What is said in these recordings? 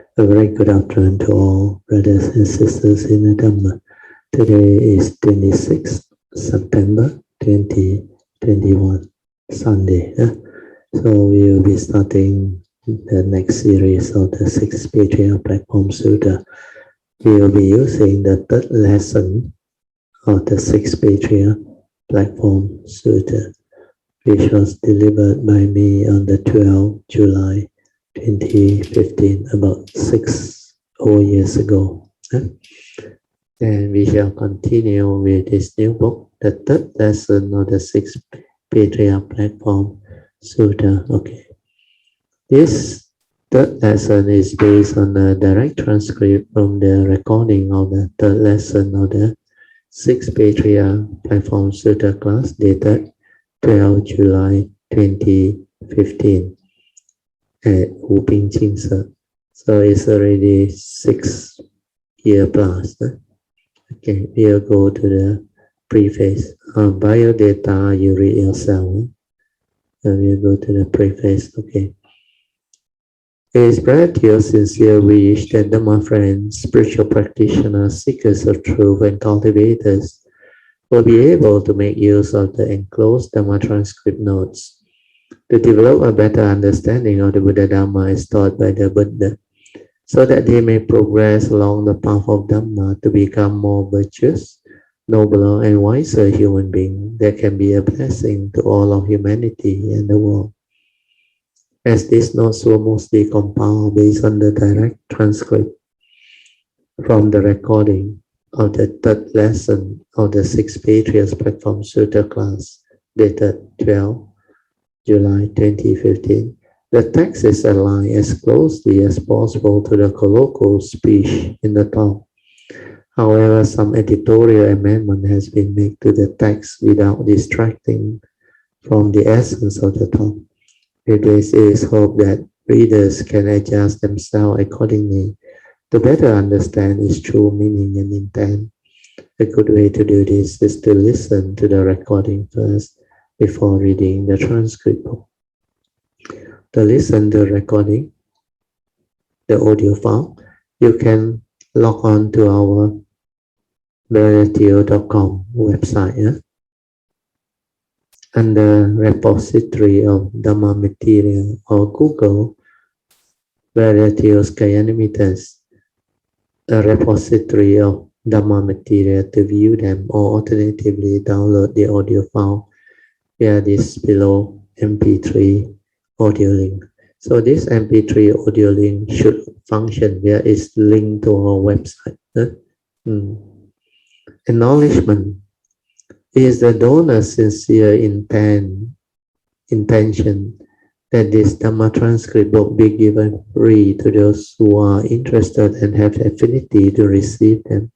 A very good afternoon to all brothers and sisters in the Dharma. Today is 26th September 2021, Sunday. So we will be starting the next series of the 6 Patriarch Platform Sutra. We will be using the third lesson of the 6 Patriarch Platform Sutra, which was delivered by me on the 12th July 2015, about 6 whole years ago. And we shall continue with this new book, the third lesson of the 6 Patriarch Platform Sutra. Okay. This third lesson is based on a direct transcript from the recording of the third lesson of the 6 Patriarch Platform Sutra class dated 12 July 2015. At Wu Ping Ching Sir. So it's already 6 years plus. Okay, we'll go to the preface. Bio data, you read yourself. We'll go to the preface. Okay. It is your sincere wish that Dharma friends, spiritual practitioners, seekers of truth, and cultivators will be able to make use of the enclosed Dharma transcript notes to develop a better understanding of the Buddha Dharma as taught by the Buddha, so that they may progress along the path of Dharma to become more virtuous, nobler, and wiser human beings that can be a blessing to all of humanity and the world. As these notes were mostly compiled based on the direct transcript from the recording of the third lesson of the 6 Patriarchs Platform Sutra class dated 12 July 2015, the text is aligned as closely as possible to the colloquial speech in the talk. However, some editorial amendment has been made to the text without distracting from the essence of the talk. With this, it is hoped that readers can adjust themselves accordingly to better understand its true meaning and intent. A good way to do this is to listen to the recording first before reading the transcript. To listen to the recording, the audio file, you can log on to our veritio.com website. Under repository of Dharma material or Google Veritio's Kayanimittas, a repository of Dharma material to view them, or alternatively download the audio file via this below MP3 audio link. So this MP3 audio link should function via its link to our website. Acknowledgement is the donor's sincere intention that this Dhamma transcript book be given free to those who are interested and have affinity to receive them.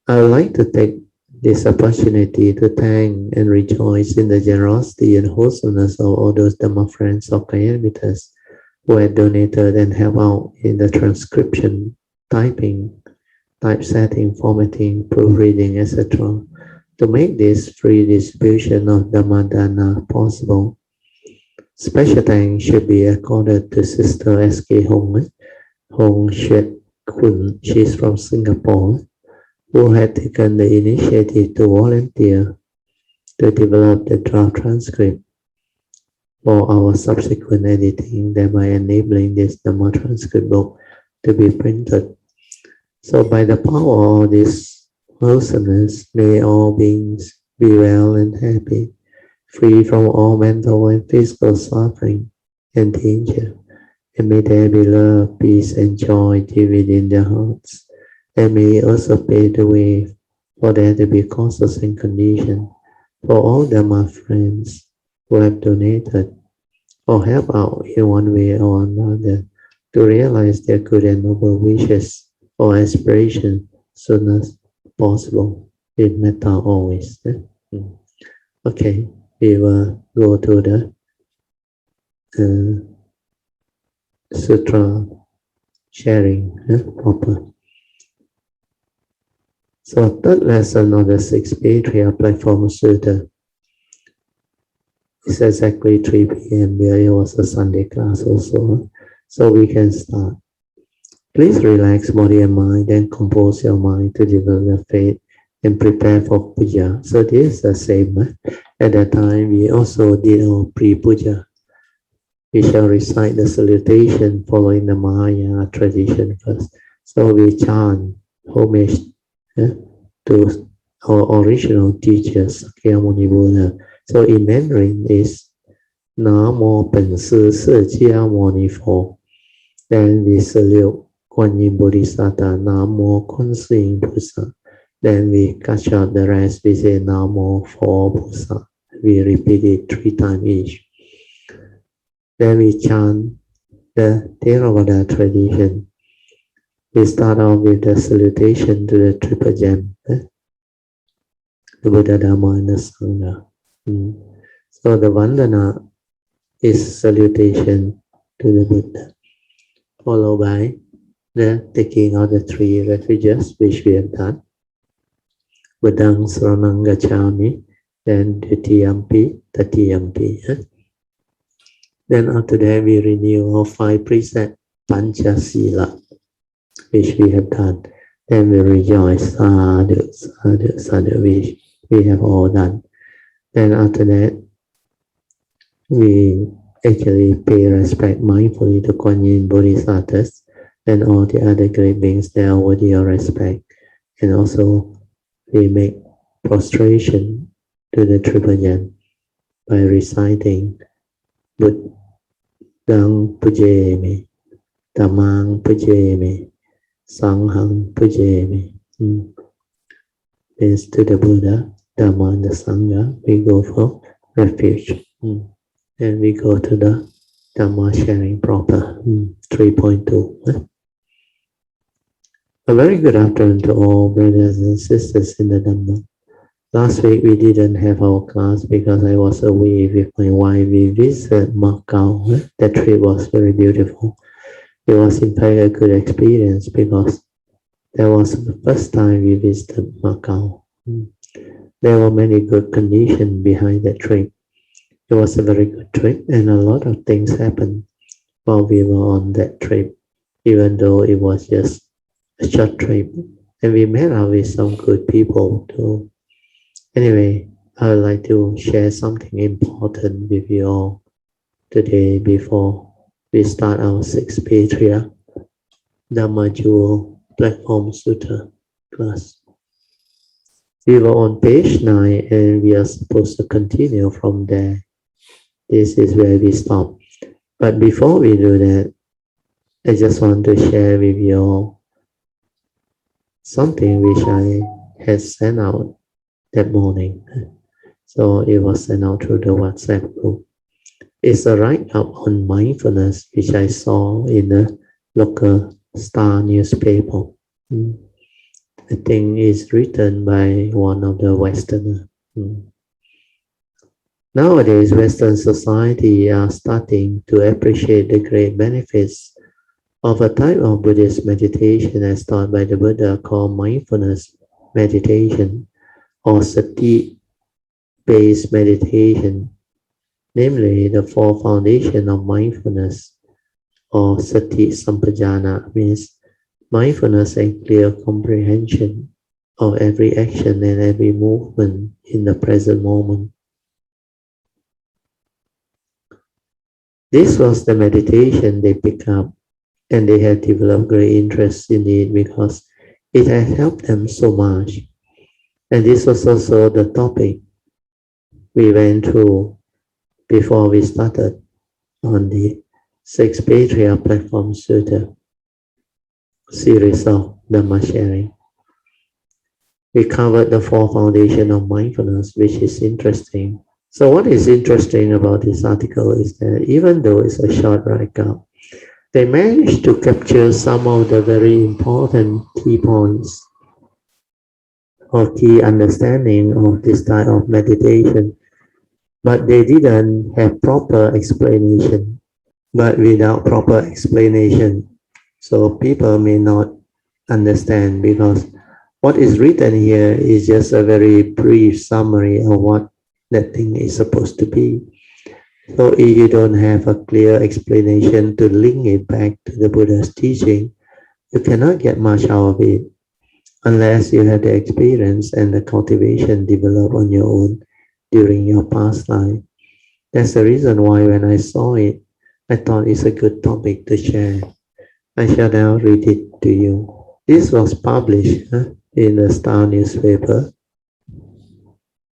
I would like to take this opportunity to thank and rejoice in the generosity and wholesomeness of all those Dharma friends of Kayanimittas who had donated and helped out in the transcription, typing, typesetting, formatting, proofreading, etc. to make this free distribution of Dhammadana possible. Special thanks should be accorded to Sister S.K. Hong Shuet Kun. She's from Singapore, who had taken the initiative to volunteer to develop the draft transcript for our subsequent editing, thereby enabling this Dhamma transcript book to be printed. So by the power of this wholesomeness, may all beings be well and happy, free from all mental and physical suffering and danger, and may there be love, peace, and joy deep within their hearts. And may also pave the way for there to be causes and conditions for all Dharma friends who have donated or help out in one way or another to realize their good and noble wishes or aspirations soon as possible, with metta always. Okay, we will go to the sutra sharing proper. So third lesson of the 6 Patriarch Platform Sutra is exactly 3 p.m. It was a Sunday class also, so we can start. Please relax body and mind, then compose your mind to develop faith and prepare for puja. So this is the same. At that time, we also did our pre-puja. We shall recite the salutation following the Mahayana tradition first. So we chant homage to our original teachers, Sakyamuni Buddha. So in Mandarin is Namo Pen Si Jia Moni Fo. Then we salute Kuan Yin Bodhisattva, Namo Kuan Yin Pusa. Then we catch out the rest, we say Namo Fo Pusa. We repeat it 3 times each. Then we chant the Theravada tradition. We start off with the salutation to the triple gem, the Buddha, Dharma, and the Sangha. So the Vandana is salutation to the Buddha, followed by the taking of the 3 refuges, which we have done. Buddhang Saranang Gacchami, then Dutiyampi, Tatiyampi. Then after that, we renew our 5 precepts, Panchasila, which we have done. Then we rejoice, sadhu, sadhu, sadhu, which we have all done. Then after that, we actually pay respect mindfully to Kuan Yin Bodhisattvas and all the other great beings that are worthy of respect. And also, we make prostration to the Triple Gem by reciting Buddhang Pujemi, Dhammang Pujemi, Sanghang Pujemi. Means to the Buddha, Dharma, and the Sangha, we go for refuge. And we go to the Dharma sharing proper, 3.2. A very good afternoon to all brothers and sisters in the Dhamma. Last week we didn't have our class because I was away with my wife. We visited Macau. That trip was very beautiful. It was in fact a good experience because that was the first time we visited Macau. There were many good conditions behind that trip. It was a very good trip and a lot of things happened while we were on that trip, even though it was just a short trip. And we met up with some good people too. Anyway, I would like to share something important with you all today before we start our 6th Patriarch Dharma Jewel Platform Sutra class. We were on page 9 and we are supposed to continue from there. This is where we stop. But before we do that, I just want to share with you all something which I had sent out that morning. So it was sent out through the WhatsApp group. It's a write-up on mindfulness which I saw in the local Star newspaper. I think it's written by one of the Westerners. Nowadays, Western society are starting to appreciate the great benefits of a type of Buddhist meditation as taught by the Buddha called Mindfulness Meditation or Sati-based meditation, namely the 4 foundations of mindfulness or Sati Sampajana, means mindfulness and clear comprehension of every action and every movement in the present moment. This was the meditation they picked up, and they had developed great interest in it because it had helped them so much. And this was also the topic we went through before we started on the 6th Patriarch Platform Sutra series of Dhamma sharing. We covered the 4 foundations of mindfulness, which is interesting. So what is interesting about this article is that even though it's a short write-up, they managed to capture some of the very important key points or key understanding of this type of meditation, but they didn't have proper explanation. But without proper explanation, so people may not understand, because what is written here is just a very brief summary of what that thing is supposed to be. So if you don't have a clear explanation to link it back to the Buddha's teaching, You cannot get much out of it unless you have the experience and the cultivation developed on your own during your past life. That's the reason why when I saw it, I thought it's a good topic to share. I shall now read it to you. This was published in the Star newspaper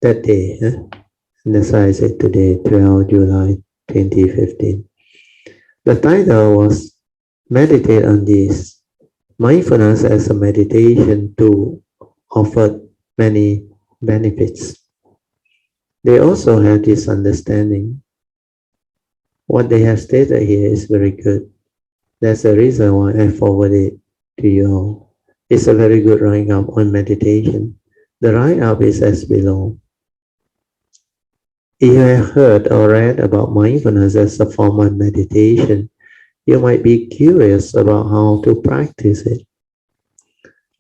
that day. And that's why I said today, 12 July 2015. The title was Meditate on This. Mindfulness as a meditation tool offered many benefits. They also have this understanding. What they have stated here is very good. That's the reason why I forwarded it to you all. It's a very good write-up on meditation. The write-up is as below. If you have heard or read about mindfulness as a form of meditation, you might be curious about how to practice it.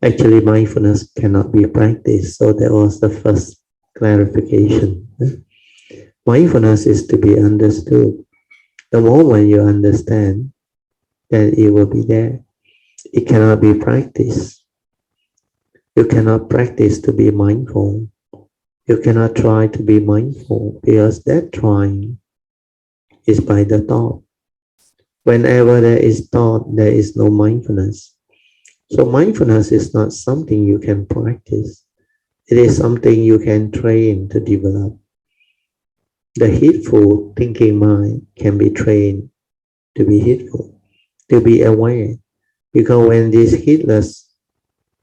Actually, mindfulness cannot be practiced, so that was the first clarification. Mindfulness is to be understood. The moment you understand, then it will be there. It cannot be practiced. You cannot practice to be mindful. You cannot try to be mindful because that trying is by the thought. Whenever there is thought, there is no mindfulness. So mindfulness is not something you can practice. It is something you can train to develop. The hateful thinking mind can be trained to be hateful, to be aware. Because when this heedless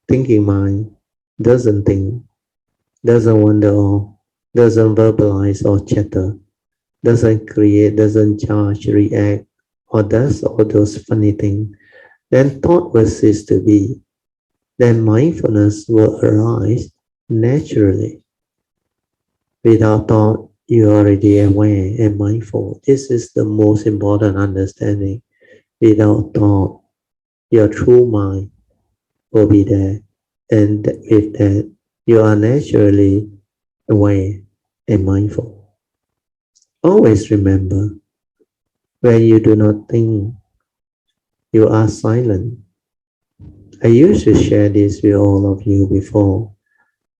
thinking mind doesn't think, doesn't wonder or doesn't verbalize or chatter, doesn't create, doesn't judge, react, or does all those funny things, then thought will cease to be. Then mindfulness will arise naturally. Without thought, you are already aware and mindful. This is the most important understanding. Without thought, your true mind will be there. And with that, you are naturally aware and mindful. Always remember, when you do not think, you are silent. I used to share this with all of you before.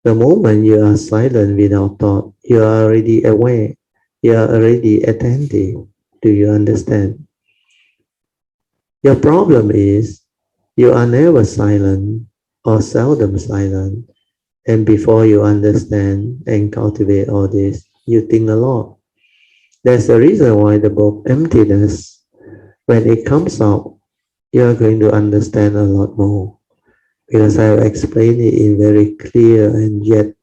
The moment you are silent without thought, you are already aware. You are already attentive. Do you understand? Your problem is you are never silent or seldom silent. And before you understand and cultivate all this, you think a lot. That's the reason why the book Emptiness, when it comes out, you are going to understand a lot more. Because I have explained it in very clear and yet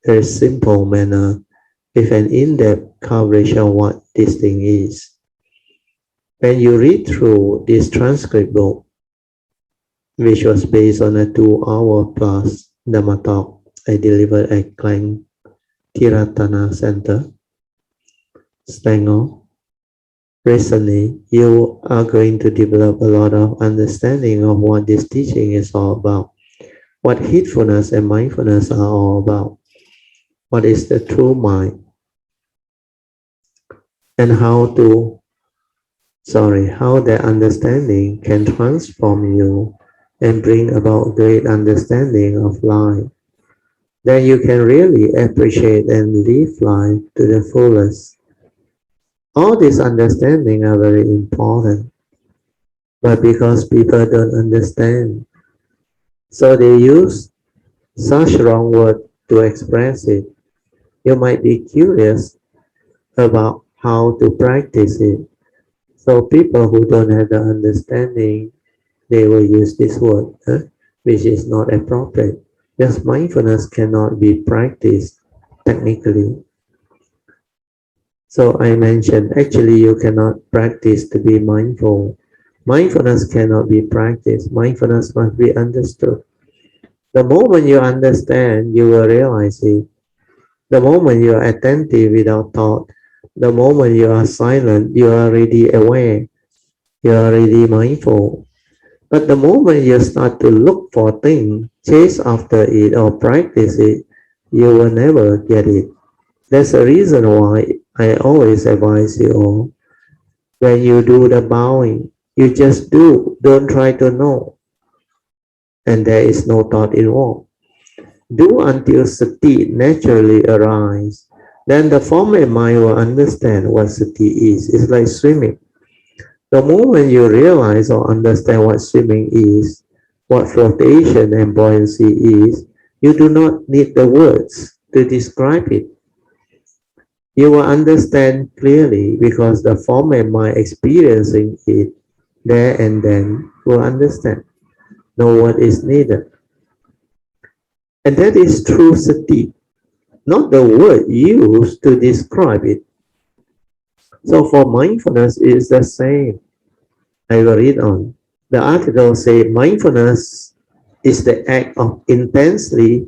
very simple manner with an in-depth coverage of what this thing is. When you read through this transcript book, which was based on a 2-hour plus Dharma talk I delivered at Klang Tiratana Center, Stangor, recently you are going to develop a lot of understanding of what this teaching is all about, what heedfulness and mindfulness are all about, what is the true mind, and how that understanding can transform you and bring about great understanding of life. Then you can really appreciate and live life to the fullest. All these understanding are very important, but because people don't understand, so they use such wrong word to express it. You might be curious about how to practice it. So people who don't have the understanding, they will use this word, which is not appropriate. Just mindfulness cannot be practiced technically. So I mentioned, actually you cannot practice to be mindful. Mindfulness cannot be practiced. Mindfulness must be understood. The moment you understand, you will realize it. The moment you are attentive without thought, the moment you are silent, you are already aware. You are already mindful. But the moment you start to look for things, chase after it or practice it, you will never get it. That's the reason why I always advise you all, when you do the bowing, you just do, don't try to know. and there is no thought involved. Do until sati naturally arises. Then the former mind will understand what sati is. It's like swimming. The moment you realize or understand what swimming is, what flotation and buoyancy is, you do not need the words to describe it. You will understand clearly because the former mind experiencing it there and then will understand. No word is needed. And that is true sati, not the word used to describe it. So for mindfulness, it is the same. I will read on. The article says mindfulness is the act of intensely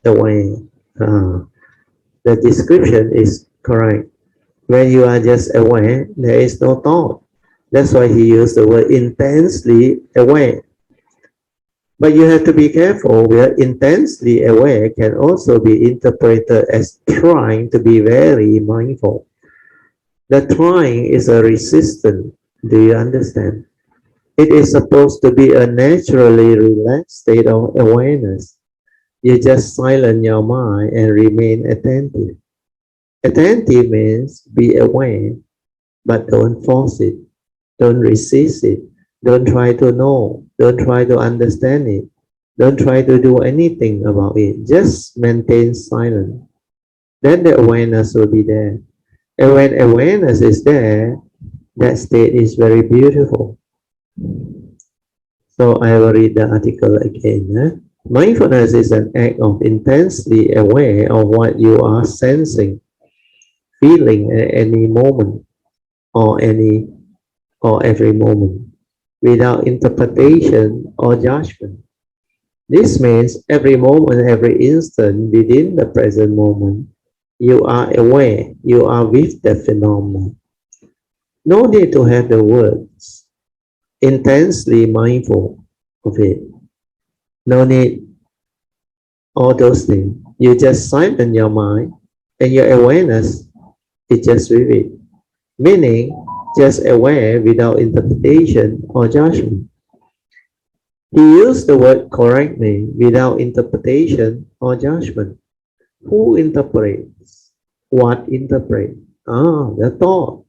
aware. The description is correct. When you are just aware, there is no thought. That's why he used the word intensely aware. But you have to be careful where intensely aware can also be interpreted as trying to be very mindful. The trying is a resistance. Do you understand? It is supposed to be a naturally relaxed state of awareness. You just silence your mind and remain attentive. Attentive means be aware, but don't force it. Don't resist it. Don't try to know. Don't try to understand it. Don't try to do anything about it. Just maintain silence. Then the awareness will be there. And when awareness is there, that state is very beautiful. So I will read the article again. Mindfulness is an act of intensely aware of what you are sensing, feeling at any moment or every moment, without interpretation or judgment. This means every moment, every instant within the present moment, you are aware, you are with the phenomenon. No need to have the words, intensely mindful of it. No need all those things. You just silence your mind and your awareness is just with it. Meaning, just aware without interpretation or judgment. He used the word correctly without interpretation or judgment. Who interprets? What interprets? The thought,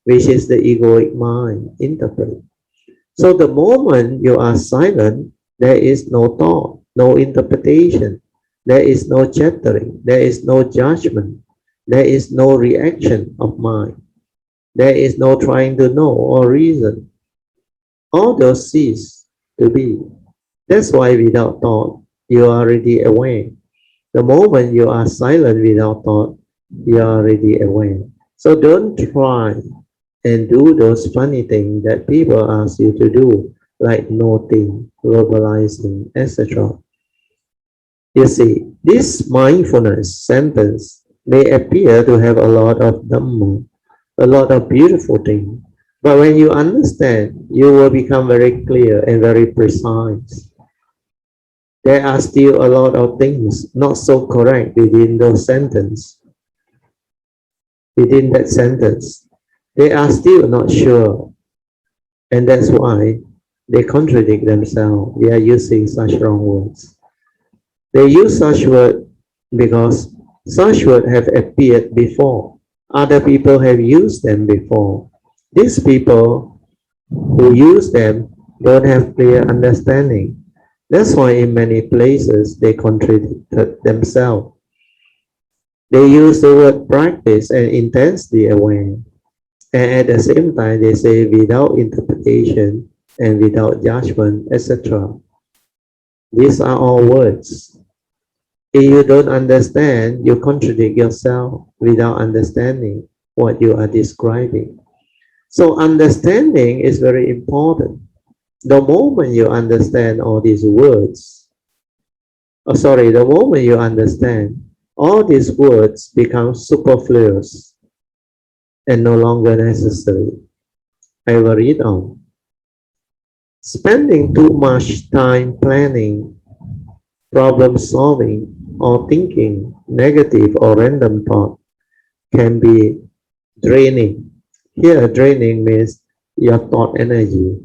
which is the egoic mind, interpret. So the moment you are silent, there is no thought, no interpretation, there is no chattering, there is no judgment, there is no reaction of mind, there is no trying to know or reason. All those cease to be. That's why without thought, you are already aware. The moment you are silent without thought, you are already aware. So don't try and do those funny things that people ask you to do, like noting, globalizing, etc. You see, this mindfulness sentence may appear to have a lot of Dhamma, a lot of beautiful things, but when you understand, you will become very clear and very precise. There are still a lot of things not so correct within those sentences. Within that sentence, they are still not sure, and that's why they contradict themselves. They are using such wrong words. They use such words because such words have appeared before. Other people have used them before. These people who use them don't have clear understanding. That's why in many places they contradict themselves. They use the word practice and intensely aware. And at the same time, they say without interpretation and without judgment, etc. These are all words. If you don't understand, you contradict yourself without understanding what you are describing. So understanding is very important. The moment you understand all these words, the moment you understand, all these words become superfluous and no longer necessary. I will read on. Spending too much time planning, problem solving, or thinking negative or random thought can be draining. Here, draining means your thought energy,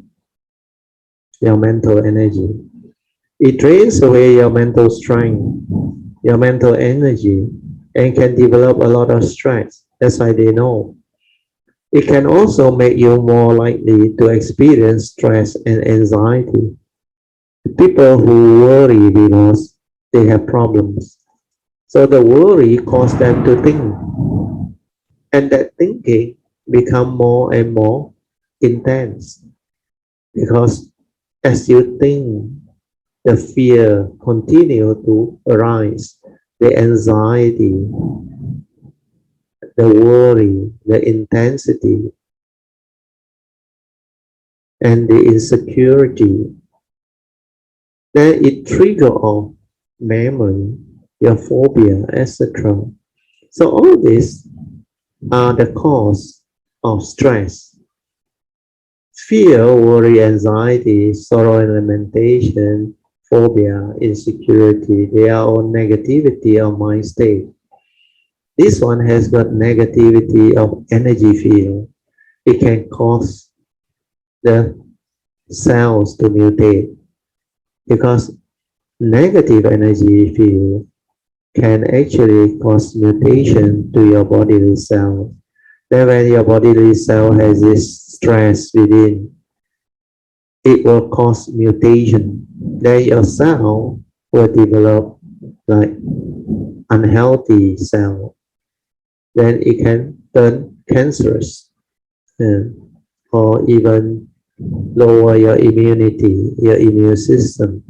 your mental energy. It drains away your mental strength, your mental energy, and can develop a lot of stress. That's why they know. It can also make you more likely to experience stress and anxiety. People who worry because they have problems. So the worry causes them to think, and that thinking become more and more intense because as you think, the fear continue to arise, the anxiety, the worry, the intensity, and the insecurity. Then it trigger off memory, your phobia, etc. So all these are the cause of stress. Fear, worry, anxiety, sorrow and lamentation, phobia, insecurity, they are all negativity of mind state. This one has got negativity of energy field. It can cause the cells to mutate because negative energy field can actually cause mutation to your bodily cell. Then when your bodily cell has this stress within, it will cause mutation. Then your cell will develop like unhealthy cell. Then it can turn cancerous uh, or even lower your immunity, your immune system.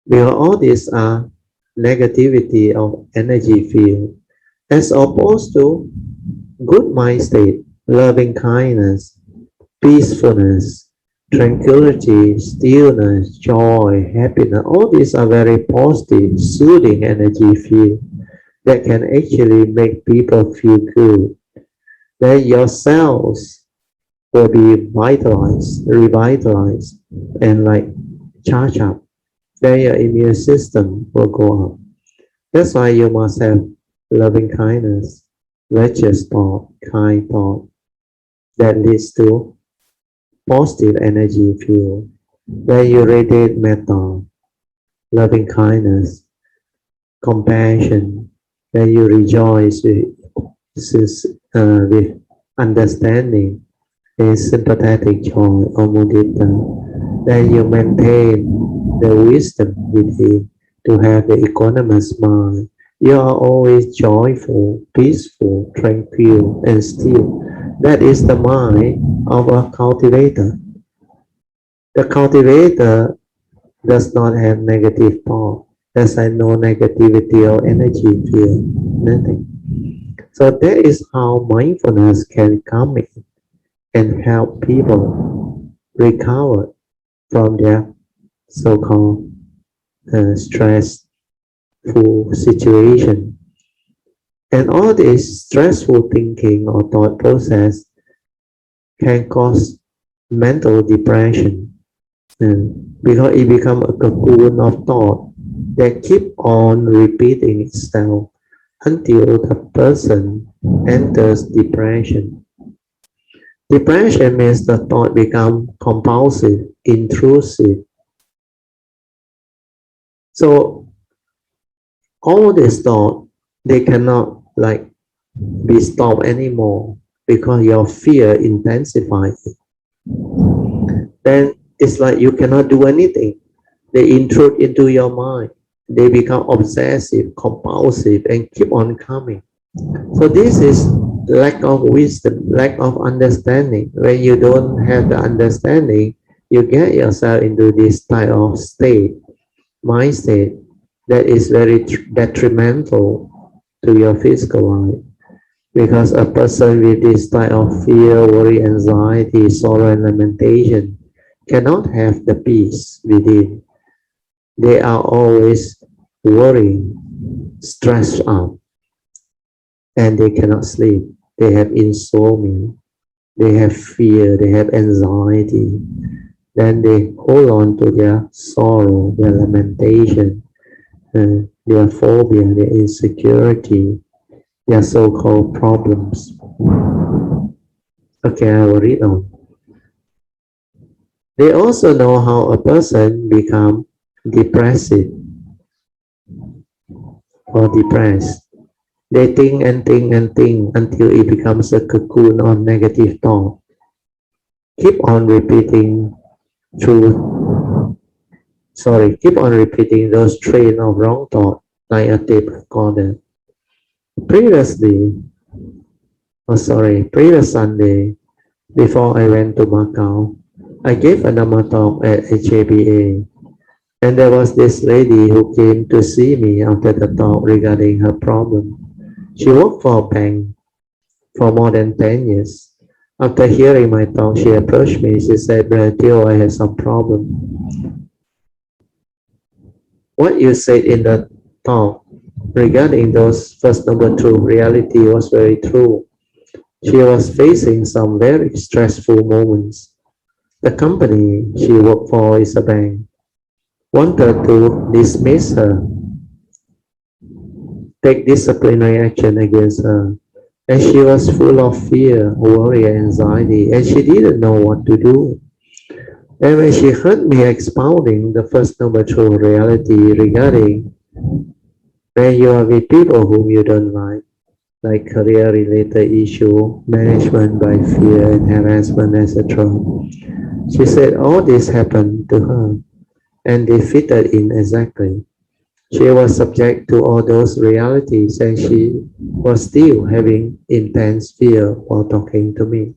Because all these are negativity of energy field as opposed to good mind state, loving kindness, peacefulness, tranquility, stillness, joy, happiness. All these are very positive, soothing energy field that can actually make people feel good. Then your cells will be vitalized, revitalized, and like charge up. Then your immune system will go up. That's why you must have loving kindness, righteous thought, kind thought that leads to positive energy field. Where you radiate metta, loving kindness, compassion, where you rejoice with understanding, a sympathetic joy or mudita, then you maintain the wisdom within to have the equanimous mind. You are always joyful, peaceful, tranquil, and still. That is the mind of a cultivator. The cultivator does not have negative thought. There's no negativity or energy field, nothing. So that is how mindfulness can come in and help people recover from their so-called stressful situation. And all this stressful thinking or thought process can cause mental depression because it becomes a cocoon of thought that keep on repeating itself until the person enters depression. Depression means the thought become compulsive, intrusive. So all this thought, they cannot like be stopped anymore because your fear intensifies. Then it's like you cannot do anything. They intrude into your mind. They become obsessive, compulsive, and keep on coming. So this is lack of wisdom, lack of understanding. When you don't have the understanding, you get yourself into this type of state, mind state, that is very detrimental to your physical life. Because a person with this type of fear, worry, anxiety, sorrow, and lamentation cannot have the peace within. They are always worrying, stressed out, and they cannot sleep. They have insomnia, they have fear, they have anxiety. Then they hold on to their sorrow, their lamentation, their phobia, their insecurity, their so-called problems. Okay, I will read on. They also know how a person become depressive or depressed. They think and think and think until it becomes a cocoon of negative thought. Keep on repeating keep on repeating those train of wrong thought like a tape recorder. Previous Sunday, before I went to Macau, I gave a Dharma talk at HABA, and there was this lady who came to see me after the talk regarding her problem. She worked for a bank for more than 10 years. After hearing my talk, she approached me. She said, "Brother Teo, I have some problem. What you said in the talk regarding those first number two reality was very true. She was facing some very stressful moments. The company she worked for is a bank. Wanted to dismiss her, take disciplinary action against her. And she was full of fear, worry, and anxiety, and she didn't know what to do. And when she heard me expounding the first number two reality regarding when you are with people whom you don't like career-related issue, management by fear and harassment, etc. She said all this happened to her, and they fitted in exactly. She was subject to all those realities, and she was still having intense fear while talking to me.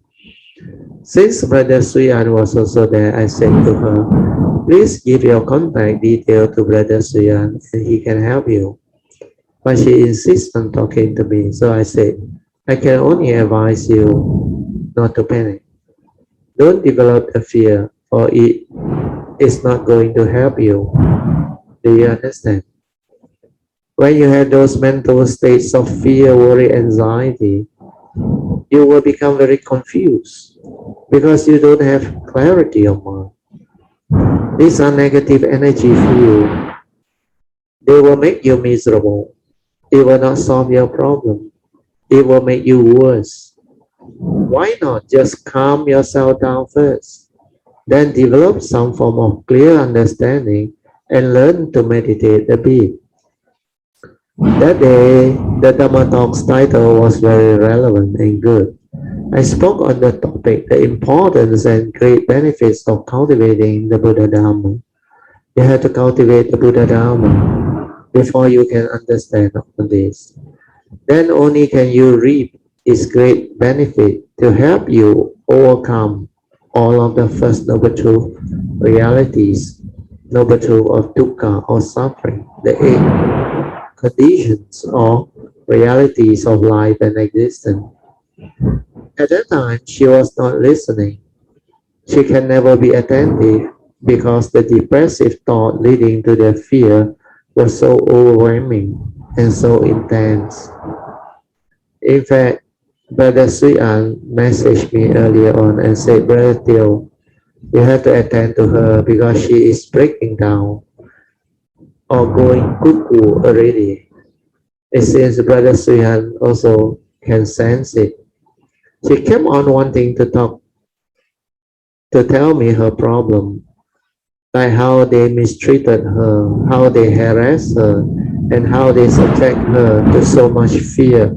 Since Brother Suyan was also there, I said to her, "Please give your contact detail to Brother Suyan and he can help you." But she insists on talking to me, so I said, "I can only advise you not to panic. Don't develop a fear, for it is not going to help you." Do you understand? When you have those mental states of fear, worry, anxiety, you will become very confused because you don't have clarity of mind. These are negative energy field. They will make you miserable. It will not solve your problem. It will make you worse. Why not just calm yourself down first? Then develop some form of clear understanding and learn to meditate a bit. That day, the Dharma talk's title was very relevant and good. I spoke on the topic, the importance and great benefits of cultivating the Buddha Dharma. You have to cultivate the Buddha Dharma before you can understand all this. Then only can you reap its great benefit to help you overcome all of the first noble truth realities, noble truth of dukkha or suffering, the eight conditions or realities of life and existence. At that time, she was not listening. She can never be attentive because the depressive thought leading to the fear was so overwhelming and so intense. In fact, Brother Suyan messaged me earlier on and said, "Brother Teo, you have to attend to her because she is breaking down or going cuckoo already." It seems Brother Suyan also can sense it. She kept on wanting to tell me her problem, like how they mistreated her, how they harassed her, and how they subject her to so much fear.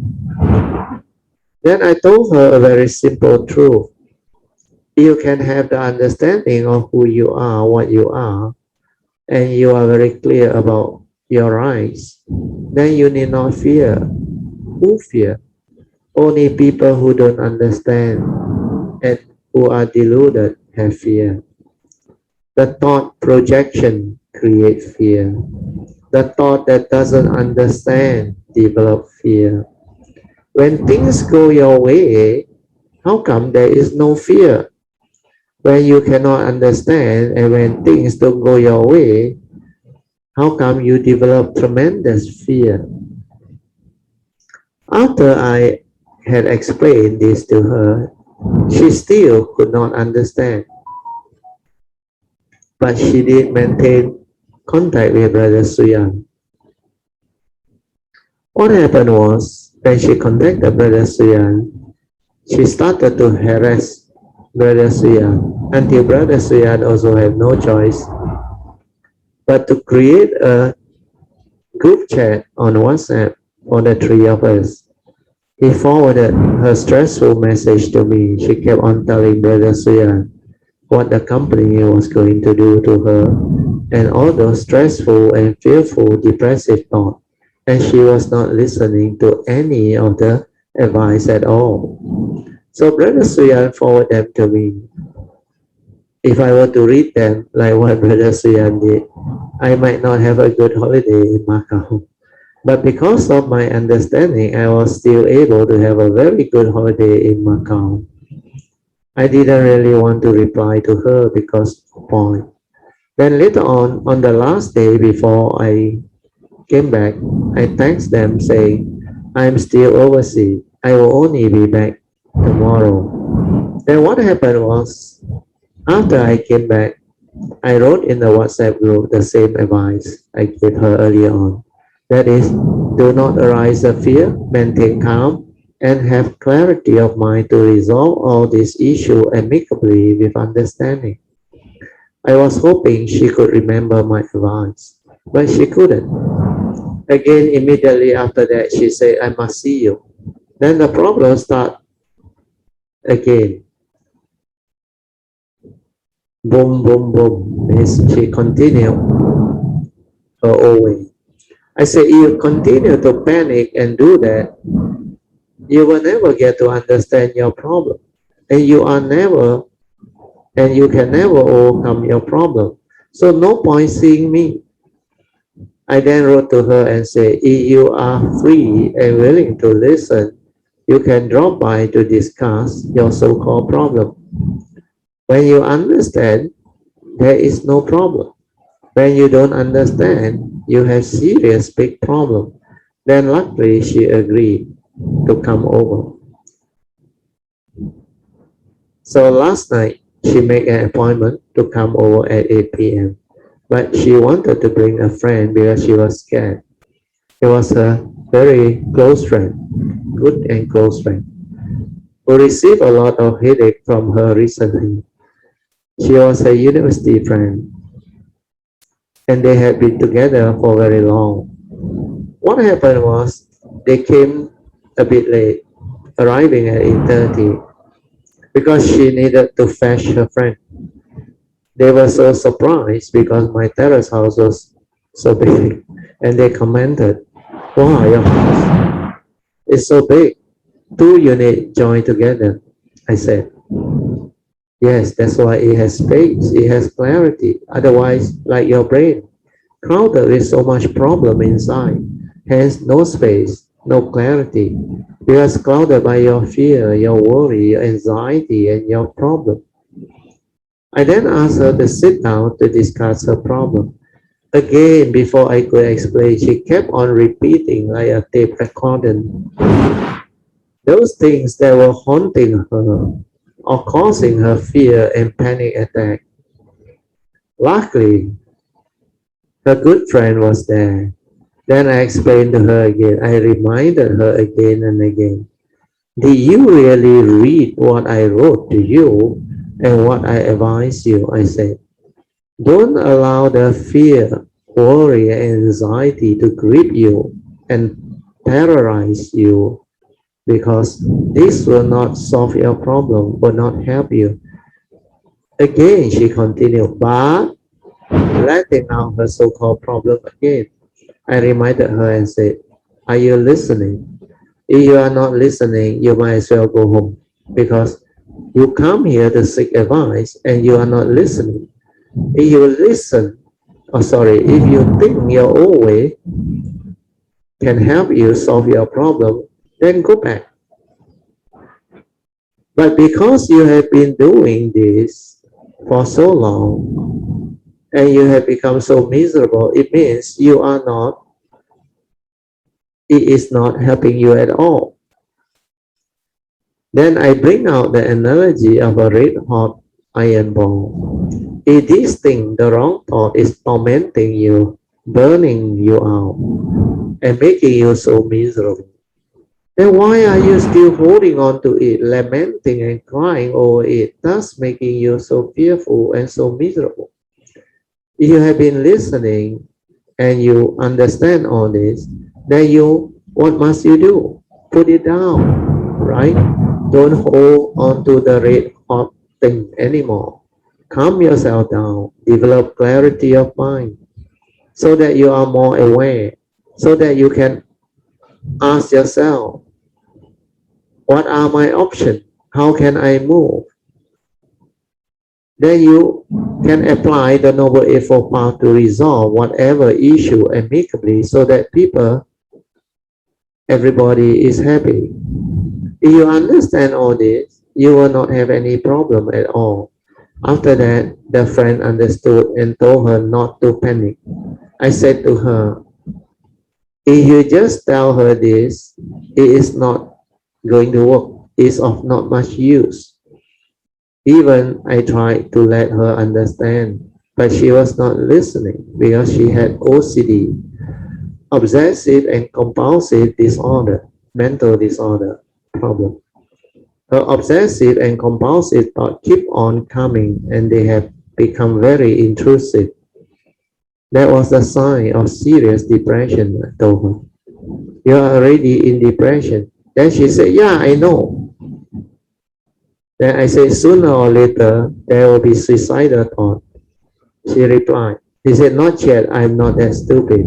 Then I told her a very simple truth. You can have the understanding of who you are, what you are, and you are very clear about your rights. Then you need not fear. Who fear? Only people who don't understand and who are deluded have fear. The thought projection creates fear. The thought that doesn't understand develops fear. When things go your way, how come there is no fear? When you cannot understand and when things don't go your way, how come you develop tremendous fear? After I had explained this to her, she still could not understand. But she did maintain contact with Brother Suyan. What happened was, when she contacted Brother Suyan, she started to harass Brother Suyan until Brother Suyan also had no choice but to create a group chat on WhatsApp for the three of us. He forwarded her stressful message to me. She kept on telling Brother Suya what the company was going to do to her, and all those stressful and fearful, depressive thoughts. And she was not listening to any of the advice at all. So Brother Suyan forwarded them to me. If I were to read them like what Brother Suyan did, I might not have a good holiday in Macau. But because of my understanding, I was still able to have a very good holiday in Macau. I didn't really want to reply to her because no point. Then later on the last day before I came back, I texted them saying, I'm still overseas. I will only be back tomorrow. Then what happened was, after I came back, I wrote in the WhatsApp group the same advice I gave her earlier on. That is, do not arise a fear, maintain calm, and have clarity of mind to resolve all these issues amicably with understanding. I was hoping she could remember my advice, but she couldn't. Again, immediately after that, she said, I must see you. Then the problem started again. Boom, boom, boom. She continued her own way. I said, you continue to panic and do that, you will never get to understand your problem. And you can never overcome your problem. So no point seeing me. I then wrote to her and said, if you are free and willing to listen, you can drop by to discuss your so-called problem. When you understand, there is no problem. When you don't understand, you have serious big problem. Then luckily she agreed to come over. So last night she made an appointment to come over at 8 p.m. But she wanted to bring a friend because she was scared. It was a very close friend, good and close friend, who received a lot of headache from her recently. She was a university friend, and they had been together for very long. What happened was they came a bit late, arriving at 8:30 because she needed to fetch her friend. They were so surprised because my terrace house was so big, and they commented, wow, your house is so big. Two units joined together. I said, yes, that's why it has space, it has clarity. Otherwise, like your brain, crowded with so much problem inside, hence no space, no clarity. Because clouded by your fear, your worry, your anxiety, and your problem. I then asked her to sit down to discuss her problem. Again, before I could explain, she kept on repeating like a tape recorder those things that were haunting her or causing her fear and panic attack. Luckily, her good friend was there. Then I explained to her again. I reminded her again and again. Did you really read what I wrote to you and what I advised you? I said, don't allow the fear, worry, and anxiety to grip you and terrorize you because this will not solve your problem, will not help you. Again, she continued, but letting out her so-called problem again. I reminded her and said, are you listening? If you are not listening, you might as well go home because you come here to seek advice and you are not listening. If you listen, if you think your own way can help you solve your problem, then go back. But because you have been doing this for so long and you have become so miserable, it means it is not helping you at all. Then I bring out the analogy of a red hot iron ball. If this thing, the wrong thought, is tormenting you, burning you out, and making you so miserable, then why are you still holding on to it, lamenting and crying over it, thus making you so fearful and so miserable? If you have been listening and you understand all this, then what must you do? Put it down, right? Don't hold on to the red hot thing anymore. Calm yourself down, develop clarity of mind so that you are more aware, so that you can ask yourself, what are my options? How can I move? Then you can apply the Noble Eightfold Path to resolve whatever issue amicably so that everybody is happy. If you understand all this, you will not have any problem at all. After that, the friend understood and told her not to panic. I said to her, if you just tell her this, it is not going to work. It's of not much use. Even I tried to let her understand, but she was not listening because she had OCD, obsessive and compulsive disorder, mental disorder problem. Her obsessive and compulsive thoughts keep on coming and they have become very intrusive. That was a sign of serious depression, I told her. You are already in depression. Then she said, yeah, I know. Then I said, sooner or later, there will be suicidal thought. She replied. He said, not yet, I'm not that stupid.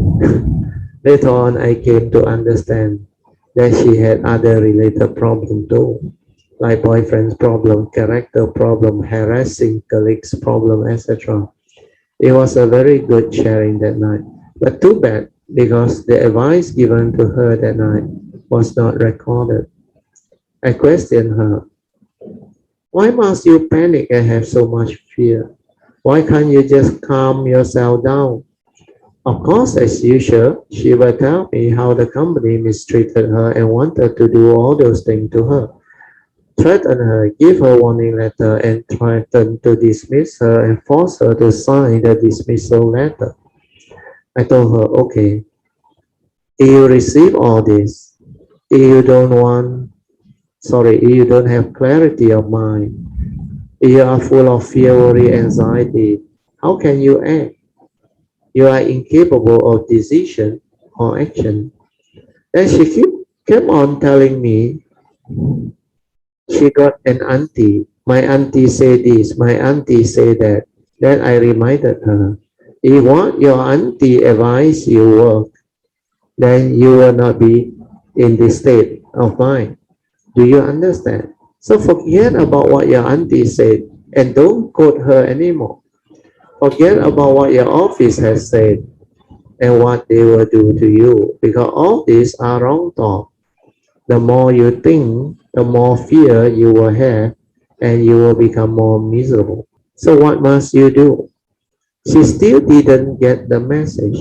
Later on, I came to understand that she had other related problems too, like boyfriend's problem, character problem, harassing colleagues problem, etc. It was a very good sharing that night, but too bad because the advice given to her that night was not recorded. I questioned her, why must you panic and have so much fear? Why can't you just calm yourself down? Of course, as usual, she will tell me how the company mistreated her and wanted to do all those things to her. Threaten her, give her warning letter, and threaten to dismiss her and force her to sign the dismissal letter. I told her, okay, if you receive all this, if you don't want, if you don't have clarity of mind, if you are full of fear, worry, anxiety, how can you act? You are incapable of decision or action. And she kept on telling me she got an auntie. My auntie say this, my auntie say that. Then I reminded her, if what your auntie advise you work, then you will not be in this state of mind. Do you understand? So forget about what your auntie said and don't quote her anymore. Forget about what your office has said and what they will do to you because all these are wrong thoughts. The more you think, the more fear you will have and you will become more miserable. So what must you do? She still didn't get the message.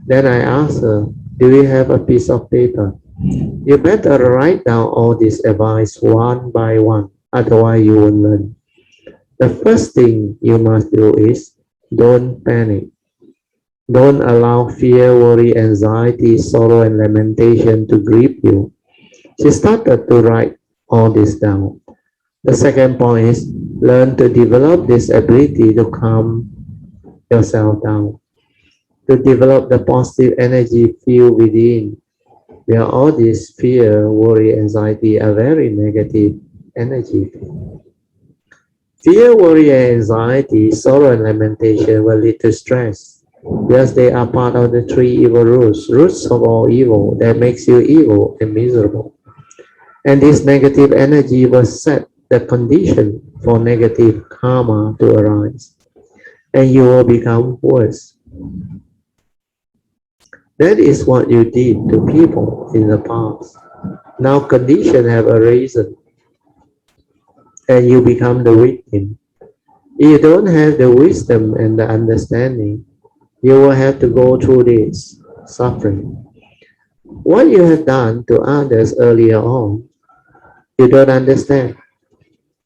Then I asked her, do you have a piece of paper? You better write down all this advice one by one, otherwise you won't learn. The first thing you must do is don't panic. Don't allow fear, worry, anxiety, sorrow, and lamentation to grip you. She started to write all this down. The second point is learn to develop this ability to calm yourself down, to develop the positive energy field within, where all this fear, worry, anxiety are very negative energy. Fear, worry, anxiety, sorrow, and lamentation will lead to stress. Because they are part of the three evil roots of all evil that makes you evil and miserable. And this negative energy will set the condition for negative karma to arise. And you will become worse. That is what you did to people in the past. Now conditions have arisen and you become the victim. If you don't have the wisdom and the understanding, you will have to go through this suffering. What you have done to others earlier on, you don't understand.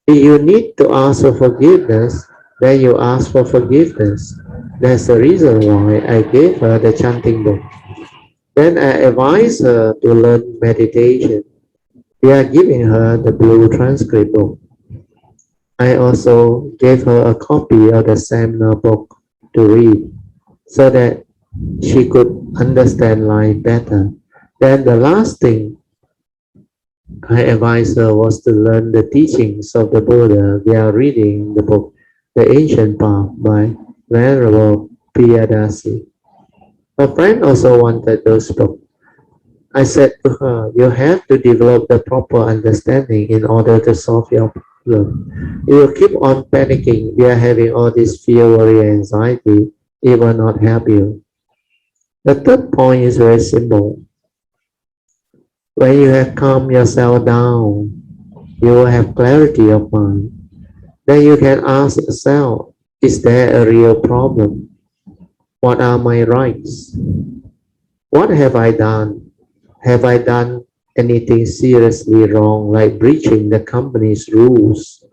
If you need to ask for forgiveness, then you ask for forgiveness. That's the reason why I gave her the chanting book. Then I advised her to learn meditation. We are giving her the blue transcript book. I also gave her a copy of the seminar book to read so that she could understand life better. Then the last thing I advised her was to learn the teachings of the Buddha via reading the book The Ancient Path by Venerable Piyadasi. Her friend also wanted those books. I said to her, you have to develop the proper understanding in order to solve your problem. You will keep on panicking via having all this fear, worry, and anxiety. It will not help you. The third point is very simple. When you have calmed yourself down, you will have clarity of mind. Then you can ask yourself, is there a real problem? What are my rights? What have I done? Have I done anything seriously wrong, like breaching the company's rules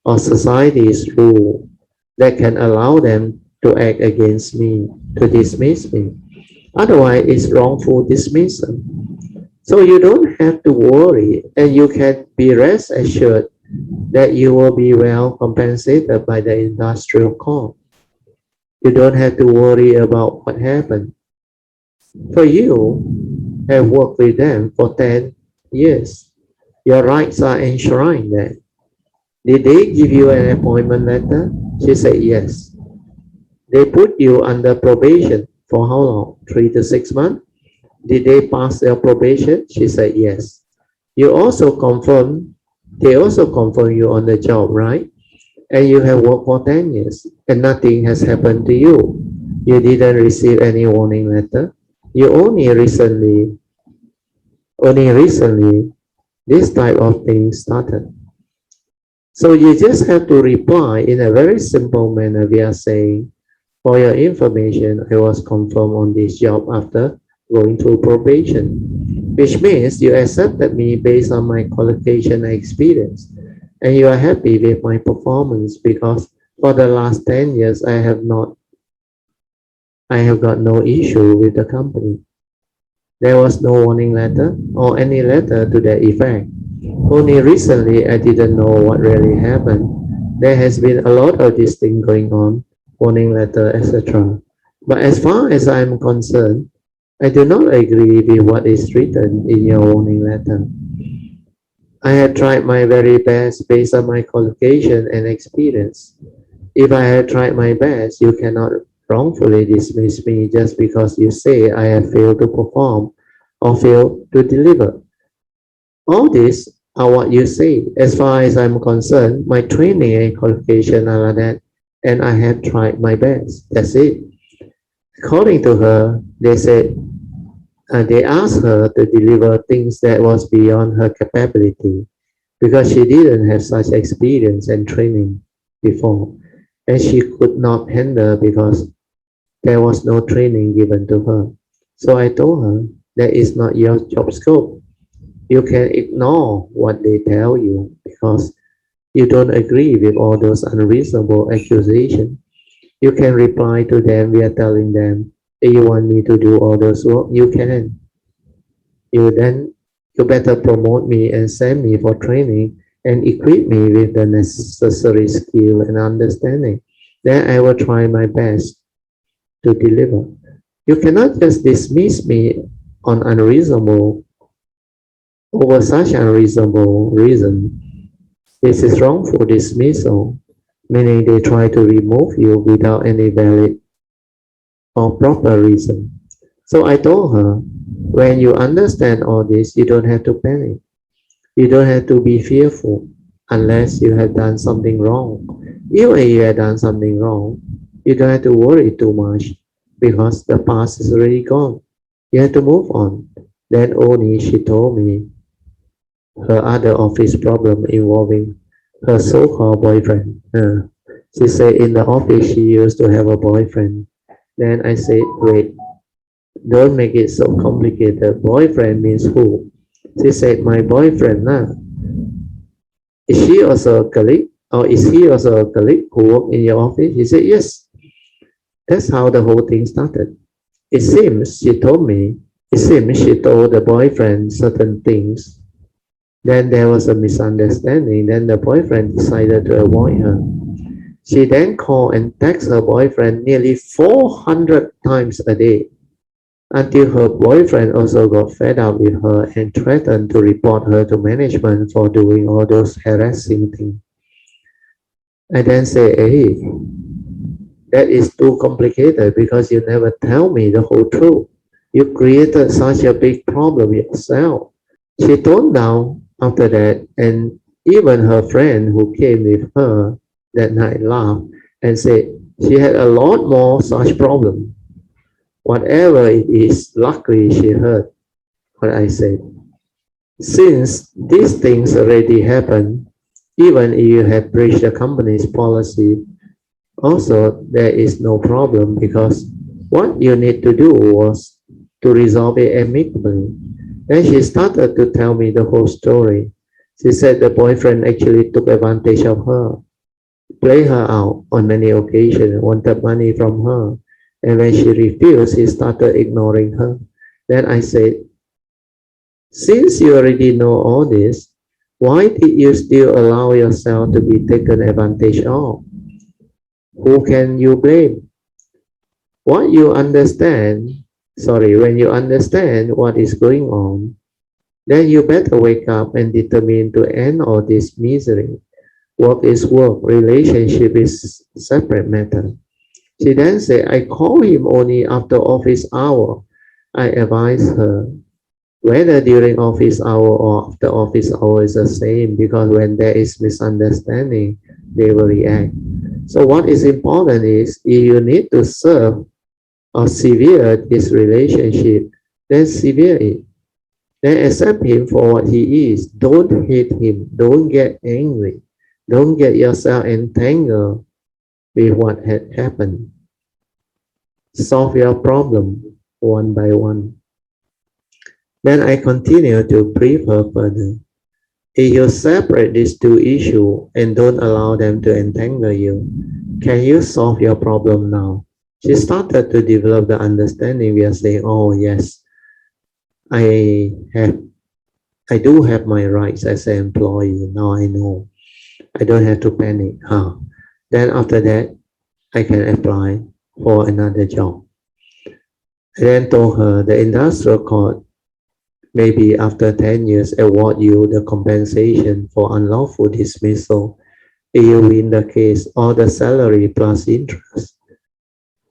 or society's rule that can allow them to act against me, to dismiss me? Otherwise, it's wrongful dismissal. So you don't have to worry, and you can be rest assured that you will be well compensated by the industrial court. You don't have to worry about what happened. For you have worked with them for 10 years. Your rights are enshrined there. Did they give you an appointment letter? She said yes. They put you under probation for how long? 3 to 6 months? Did they pass their probation? She said yes. They also confirm you on the job, right? And you have worked for 10 years and nothing has happened to you. You didn't receive any warning letter. You only recently, this type of thing started. So you just have to reply in a very simple manner via saying, for your information, I was confirmed on this job after going through probation, which means you accepted me based on my qualification and experience, and you are happy with my performance because for the last 10 years, I have got no issue with the company. There was no warning letter or any letter to that effect. Only recently, I didn't know what really happened. There has been a lot of this thing going on, warning letter, etc. But as far as I'm concerned, I do not agree with what is written in your warning letter. I have tried my very best based on my qualification and experience. If I have tried my best, you cannot wrongfully dismiss me just because you say I have failed to perform or failed to deliver. All these are what you say. As far as I'm concerned, my training and qualification are like that, and I have tried my best. That's it. According to her, they asked her to deliver things that was beyond her capability because she didn't have such experience and training before, and she could not handle because there was no training given to her. So I told her that is not your job scope. You can ignore what they tell you because you don't agree with all those unreasonable accusations. You can reply to them via telling them, if you want me to do all those work, you can. You better promote me and send me for training and equip me with the necessary skill and understanding. Then I will try my best to deliver. You cannot just dismiss me on over such unreasonable reason. This is wrongful dismissal, meaning they try to remove you without any valid or proper reason. So I told her, when you understand all this, you don't have to panic. You don't have to be fearful unless you have done something wrong. Even if you have done something wrong, you don't have to worry too much because the past is already gone. You have to move on. Then only she told me her other office problem involving her so-called boyfriend. She said in the office she used to have a boyfriend. Then I said, wait, don't make it so complicated. Boyfriend means who? She said, my boyfriend. Nah. Is she also a colleague? Or is he also a colleague who work in your office? He said, yes. That's how the whole thing started. It seems she told the boyfriend certain things. Then there was a misunderstanding. Then the boyfriend decided to avoid her. She then called and texted her boyfriend nearly 400 times a day until her boyfriend also got fed up with her and threatened to report her to management for doing all those harassing things. I then say, hey, that is too complicated because you never tell me the whole truth. You created such a big problem yourself. She toned down after that, and even her friend who came with her that night laughed and said she had a lot more such problems. Whatever it is, luckily she heard what I said. Since these things already happened, even if you have breached the company's policy, also there is no problem because what you need to do was to resolve it amicably. Then she started to tell me the whole story. She said the boyfriend actually took advantage of her, played her out on many occasions, wanted money from her. And when she refused, he started ignoring her. Then I said, since you already know all this, why did you still allow yourself to be taken advantage of? Who can you blame? What you understand, when you understand what is going on, then you better wake up and determine to end all this misery. Work is work, relationship is separate matter. She then said, I call him only after office hour. I advised her whether during office hour or after office hour is the same because when there is misunderstanding, they will react. So what is important is if you need to serve or severe this relationship, then severe it. Then accept him for what he is. Don't hate him. Don't get angry. Don't get yourself entangled with what had happened. Solve your problem one by one. Then I continue to brief her further. If you separate these two issues and don't allow them to entangle you, can you solve your problem now? She started to develop the understanding. We are saying, oh yes, I have, I do have my rights as an employee. Now I know. I don't have to panic. Then after that, I can apply for another job. I then told her the industrial court maybe after 10 years award you the compensation for unlawful dismissal. If you win the case, all the salary plus interest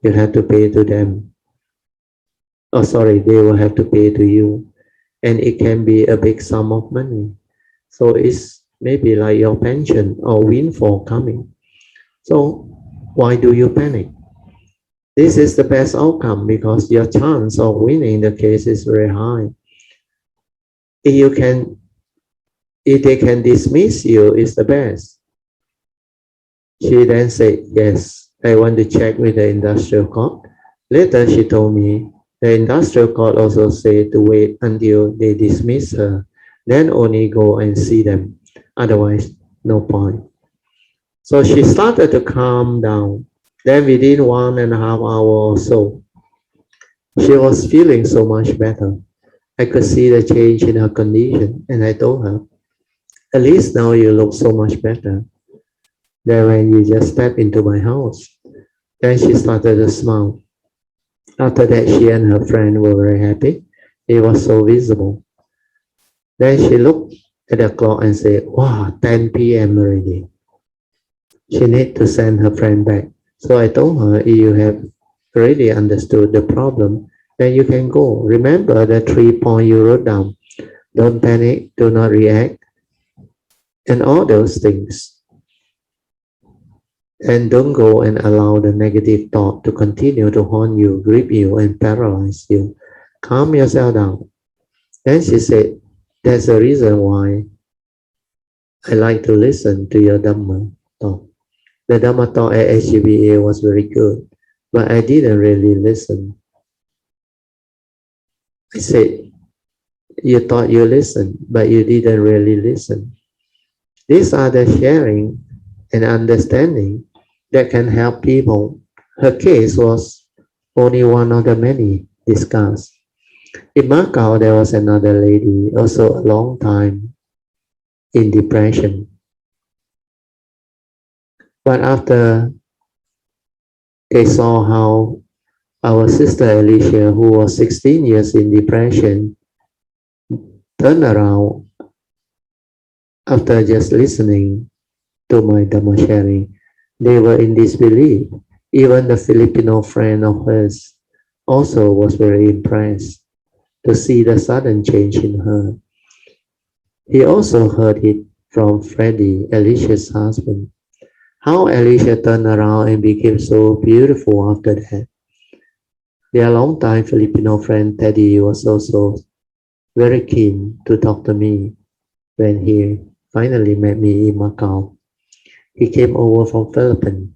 you have to pay to them. They will have to pay to you. And it can be a big sum of money. So it's maybe like your pension or windfall coming. So why do you panic? This is the best outcome because your chance of winning the case is very high. If they can dismiss you, it's the best. She then said, yes, I want to check with the industrial court. Later, she told me the industrial court also said to wait until they dismiss her, then only go and see them. Otherwise, no point. So she started to calm down. Then within 1.5 hours or so, she was feeling so much better. I could see the change in her condition, and I told her, at least now you look so much better than when you just stepped into my house. Then she started to smile. After that, she and her friend were very happy. It was so visible. Then she looked at the clock and said, wow, 10 p.m. already. She needed to send her friend back. So I told her, if you have already understood the problem, then you can go. Remember the 3 points you wrote down. Don't panic, do not react, and all those things. And don't go and allow the negative thought to continue to haunt you, grip you, and paralyze you. Calm yourself down. Then she said, that's the reason why I like to listen to your Dharma talk. The Dharma talk at HGBA was very good, but I didn't really listen. I said, you thought you listened, but you didn't really listen. These are the sharing and understanding that can help people. Her case was only one of the many discussed. In Macau, there was another lady, also a long time in depression. But after they saw how our sister Alicia, who was 16 years in depression, turned around after just listening to my Dharma sharing, they were in disbelief. Even the Filipino friend of hers also was very impressed to see the sudden change in her. He also heard it from Freddie, Alicia's husband, how Alicia turned around and became so beautiful after that. Their longtime Filipino friend Teddy was also very keen to talk to me when he finally met me in Macau. He came over from Philippines.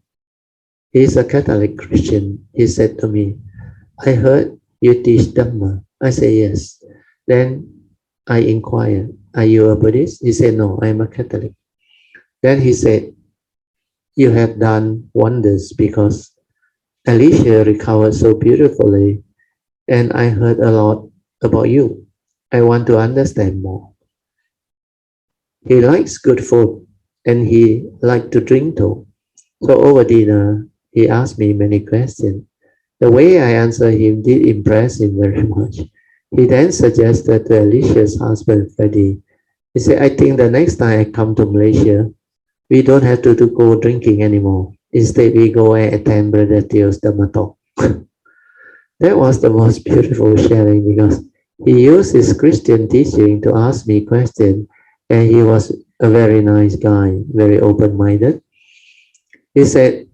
He is a Catholic Christian. He said to me, I heard you teach Dharma. I said yes. Then I inquired, are you a Buddhist? He said, no, I'm a Catholic. Then he said, you have done wonders because Alicia recovered so beautifully and I heard a lot about you. I want to understand more. He likes good food and he liked to drink too. So over dinner, he asked me many questions. The way I answered him did impress him very much. He then suggested to Alicia's husband, Freddie, he said, I think the next time I come to Malaysia, we don't have to go drinking anymore. Instead, we go and attend Brother Theo's Dhamma talk. That was the most beautiful sharing because he used his Christian teaching to ask me questions, and he was a very nice guy, very open-minded. He said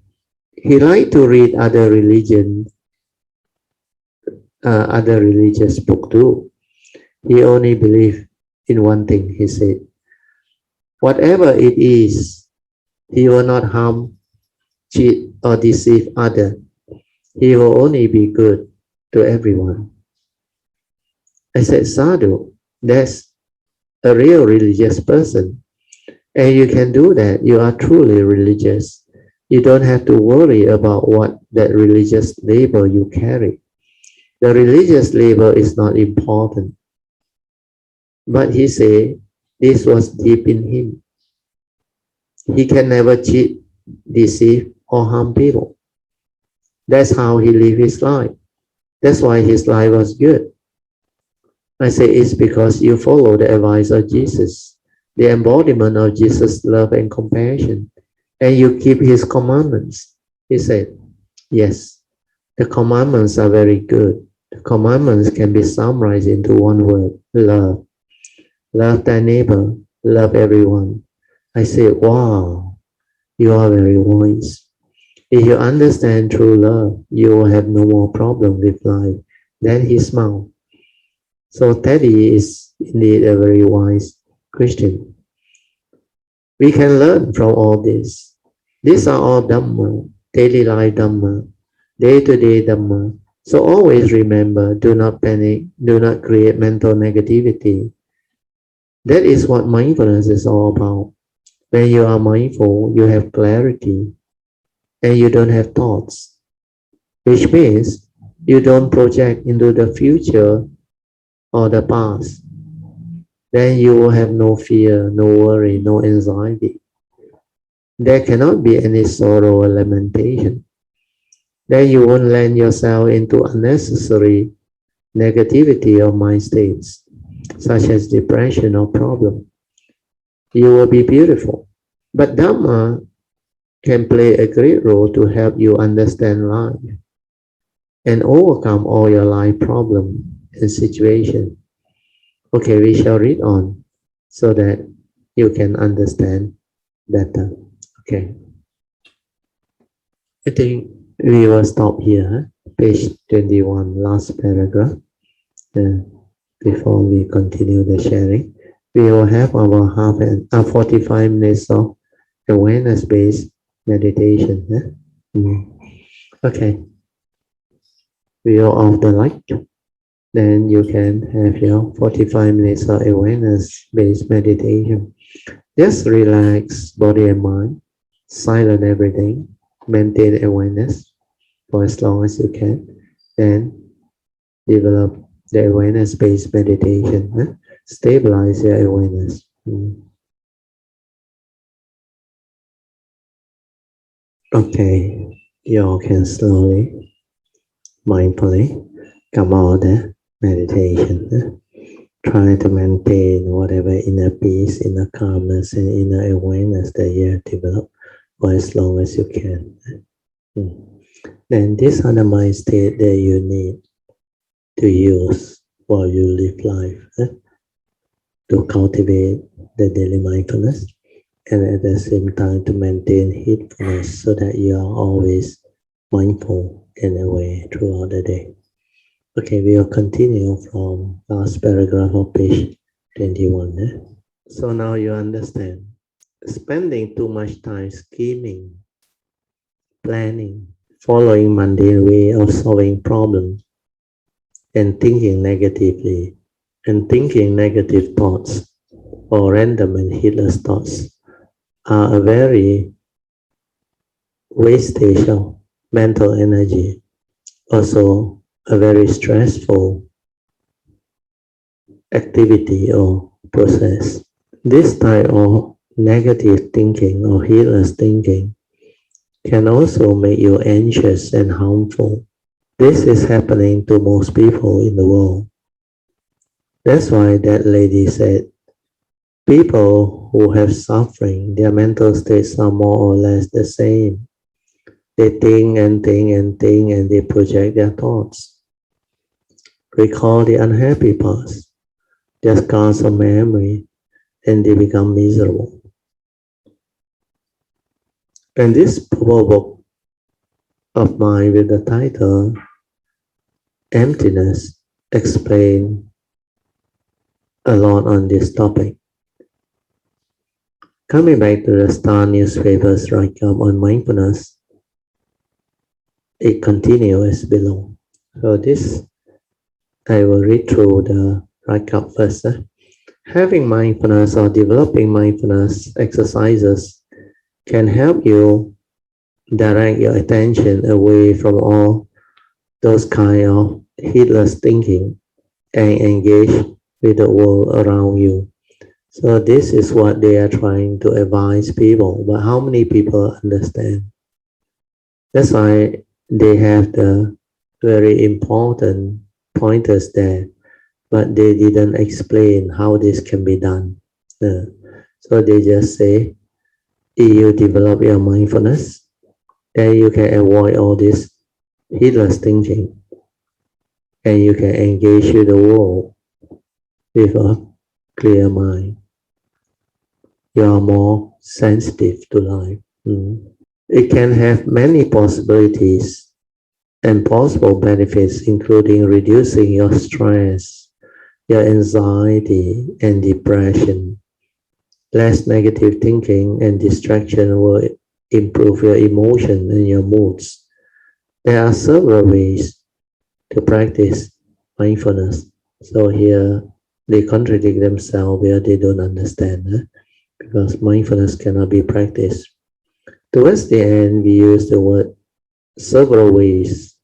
he liked to read other religious book too. He only believed in one thing, he said. Whatever it is, he will not harm, cheat, or deceive others. He will only be good to everyone. I said, Sadhu, that's a real religious person. And you can do that. You are truly religious. You don't have to worry about what that religious label you carry. The religious label is not important. But he said this was deep in him. He can never cheat, deceive, or harm people. That's how he lived his life. That's why his life was good. I say it's because you follow the advice of Jesus, the embodiment of Jesus' love and compassion, and you keep his commandments. He said, yes, the commandments are very good. The commandments can be summarized into one word, love. Love thy neighbor, love everyone. I say, wow, you are very wise. If you understand true love, you will have no more problem with life. Then he smiled. So Teddy is indeed a very wise Christian. We can learn from all this. These are all Dhamma, daily life Dhamma, day-to-day Dhamma. So always remember, do not panic, do not create mental negativity. That is what mindfulness is all about. When you are mindful, you have clarity and you don't have thoughts, which means you don't project into the future or the past. Then you will have no fear, no worry, no anxiety. There cannot be any sorrow or lamentation. Then you won't land yourself into unnecessary negativity of mind states, such as depression or problem. You will be beautiful. But Dhamma can play a great role to help you understand life and overcome all your life problems and situations. Okay, we shall read on so that you can understand better. Okay. I think we will stop here. Page 21, last paragraph. Before we continue the sharing, we will have our 45 minutes of awareness-based meditation. Okay. We will off the light. Then you can have your 45 minutes of awareness-based meditation. Just relax body and mind, silent everything, maintain awareness for as long as you can, then develop the awareness-based meditation. Stabilize your awareness. Okay, you all can slowly, mindfully come out of the meditation. Try to maintain whatever inner peace, inner calmness, and inner awareness that you have developed for as long as you can. Then these are the mind state that you need to use while you live life, to cultivate the daily mindfulness, and at the same time to maintain heedfulness so that you are always mindful and aware throughout the day. Okay, we will continue from last paragraph of page 21. So now you understand. Spending too much time scheming, planning, following mundane way of solving problems, and thinking negatively, and thinking negative thoughts or random and heedless thoughts are a very wastage of mental energy, also a very stressful activity or process. This type of negative thinking or heedless thinking can also make you anxious and harmful. This is happening to most people in the world. That's why that lady said, people who have suffering, their mental states are more or less the same. They think and think and think and they project their thoughts. Recall the unhappy past, their scars of memory, and they become miserable. And this book of mine with the title Emptiness explain a lot on this topic. Coming back to the Star newspaper's write-up on mindfulness, it continues as below. So this, I will read through the write-up first. Having mindfulness or developing mindfulness exercises can help you direct your attention away from all those kind of heedless thinking and engage with the world around you. So this is what they are trying to advise people, but how many people understand? That's why they have the very important pointers there, but they didn't explain how this can be done. So they just say, if you develop your mindfulness, then you can avoid all this heedless thinking, and you can engage with the world with a clear mind. You are more sensitive to life. It can have many possibilities and possible benefits, including reducing your stress, your anxiety and depression. Less negative thinking and distraction will improve your emotion and your moods. There are several ways to practice mindfulness. So here they contradict themselves where they don't understand, because mindfulness cannot be practiced. Towards the end, we use the word several ways.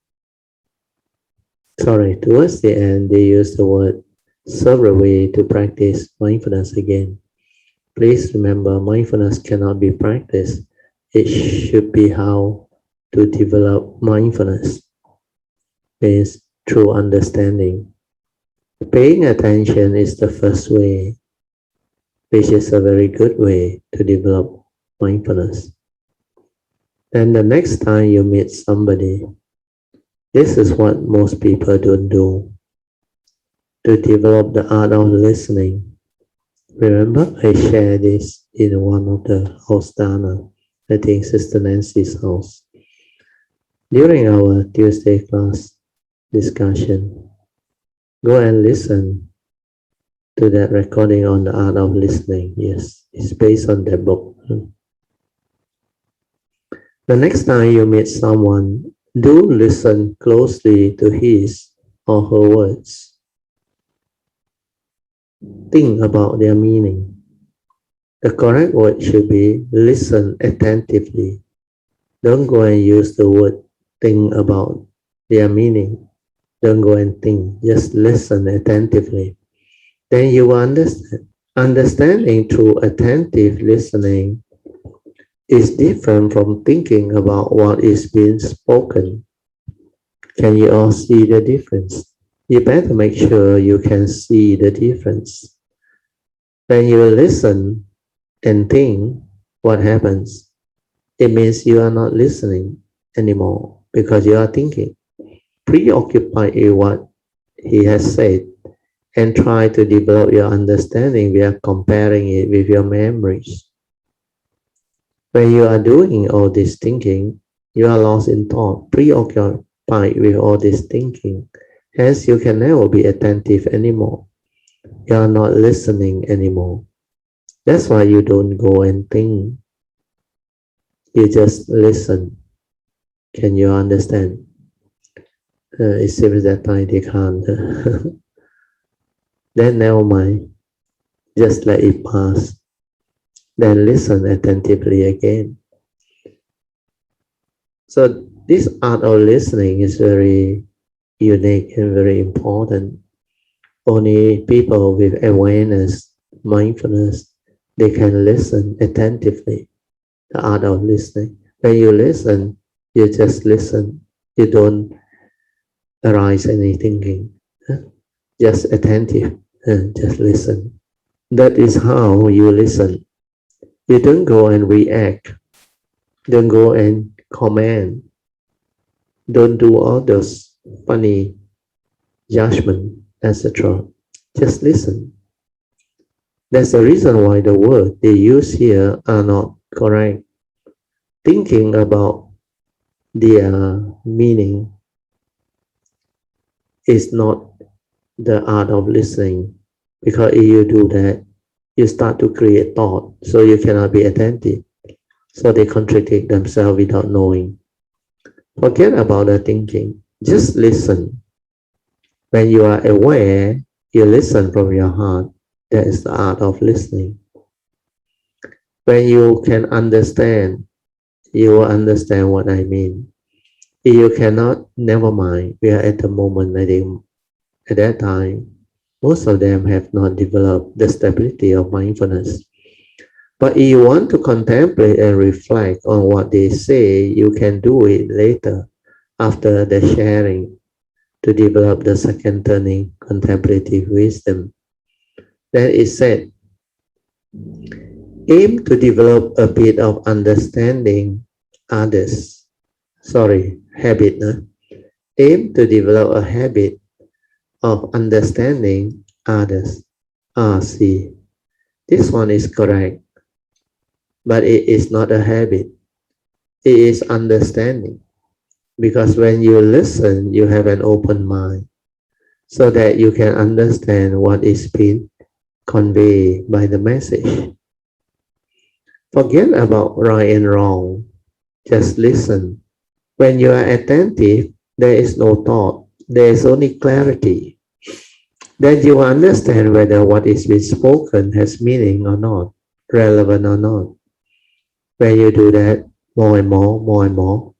Towards the end, they use the word several ways to practice mindfulness again. Please remember, mindfulness cannot be practiced. It should be how to develop mindfulness. Means through understanding. Paying attention is the first way, which is a very good way to develop mindfulness. And the next time you meet somebody, this is what most people don't do. To develop the art of listening. Remember, I shared this in one of the house Dharma, I think Sister Nancy's house. During our Tuesday class discussion, go and listen to that recording on the art of listening. Yes, it's based on that book. The next time you meet someone, do listen closely to his or her words. Think about their meaning. The correct word should be listen attentively. Don't go and use the word think about their meaning. Don't go and think. Just listen attentively. Then you will understand. Understanding through attentive listening is different from thinking about what is being spoken. Can you all see the difference? You better make sure you can see the difference. When you listen and think, what happens? It means you are not listening anymore because you are thinking. Preoccupied with what he has said and try to develop your understanding via comparing it with your memories. When you are doing all this thinking, you are lost in thought, preoccupied with all this thinking. Hence, you can never be attentive anymore. You are not listening anymore. That's why you don't go and think. You just listen. Can you understand? It seems that they can't. Then never mind. Just let it pass. Then listen attentively again. So this art of listening is very unique and very important. Only people with awareness, mindfulness, they can listen attentively. The art of listening. When you listen, you just listen. You don't arise any thinking. Just attentive and just listen. That is how you listen. You don't go and react. Don't go and comment. Don't do all those funny judgment, etc. Just listen. That's the reason why the words they use here are not correct. Thinking about their meaning is not the art of listening, because if you do that, you start to create thought, so you cannot be attentive. So they contradict themselves without knowing. Forget about the thinking. Just listen. When you are aware, you listen from your heart. That is the art of listening. When you can understand, you will understand what I mean. If you cannot, never mind. We are at the moment, I think, at that time, most of them have not developed the stability of mindfulness. But if you want to contemplate and reflect on what they say, you can do it later, after the sharing, to develop the second turning, contemplative wisdom. Then it said, aim to develop a bit of understanding others. Habit. Aim to develop a habit of understanding others. See, this one is correct, but it is not a habit. It is understanding. Because when you listen, you have an open mind, so that you can understand what is being conveyed by the message. Forget about right and wrong. Just listen. When you are attentive, there is no thought. There is only clarity. Then you understand whether what is being spoken has meaning or not, relevant or not. When you do that more and more,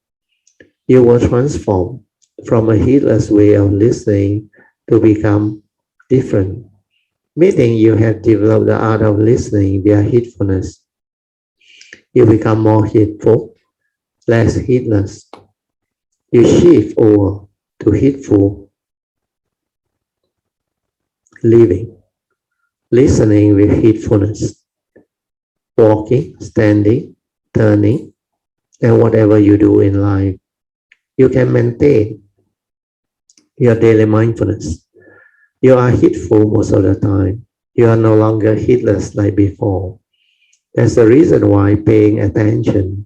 you will transform from a heedless way of listening to become different. Meaning you have developed the art of listening via heedfulness. You become more heedful, less heedless. You shift over to heedful living, listening with heedfulness, walking, standing, turning, and whatever you do in life. You can maintain your daily mindfulness. You are heedful most of the time. You are no longer heedless like before. That's the reason why paying attention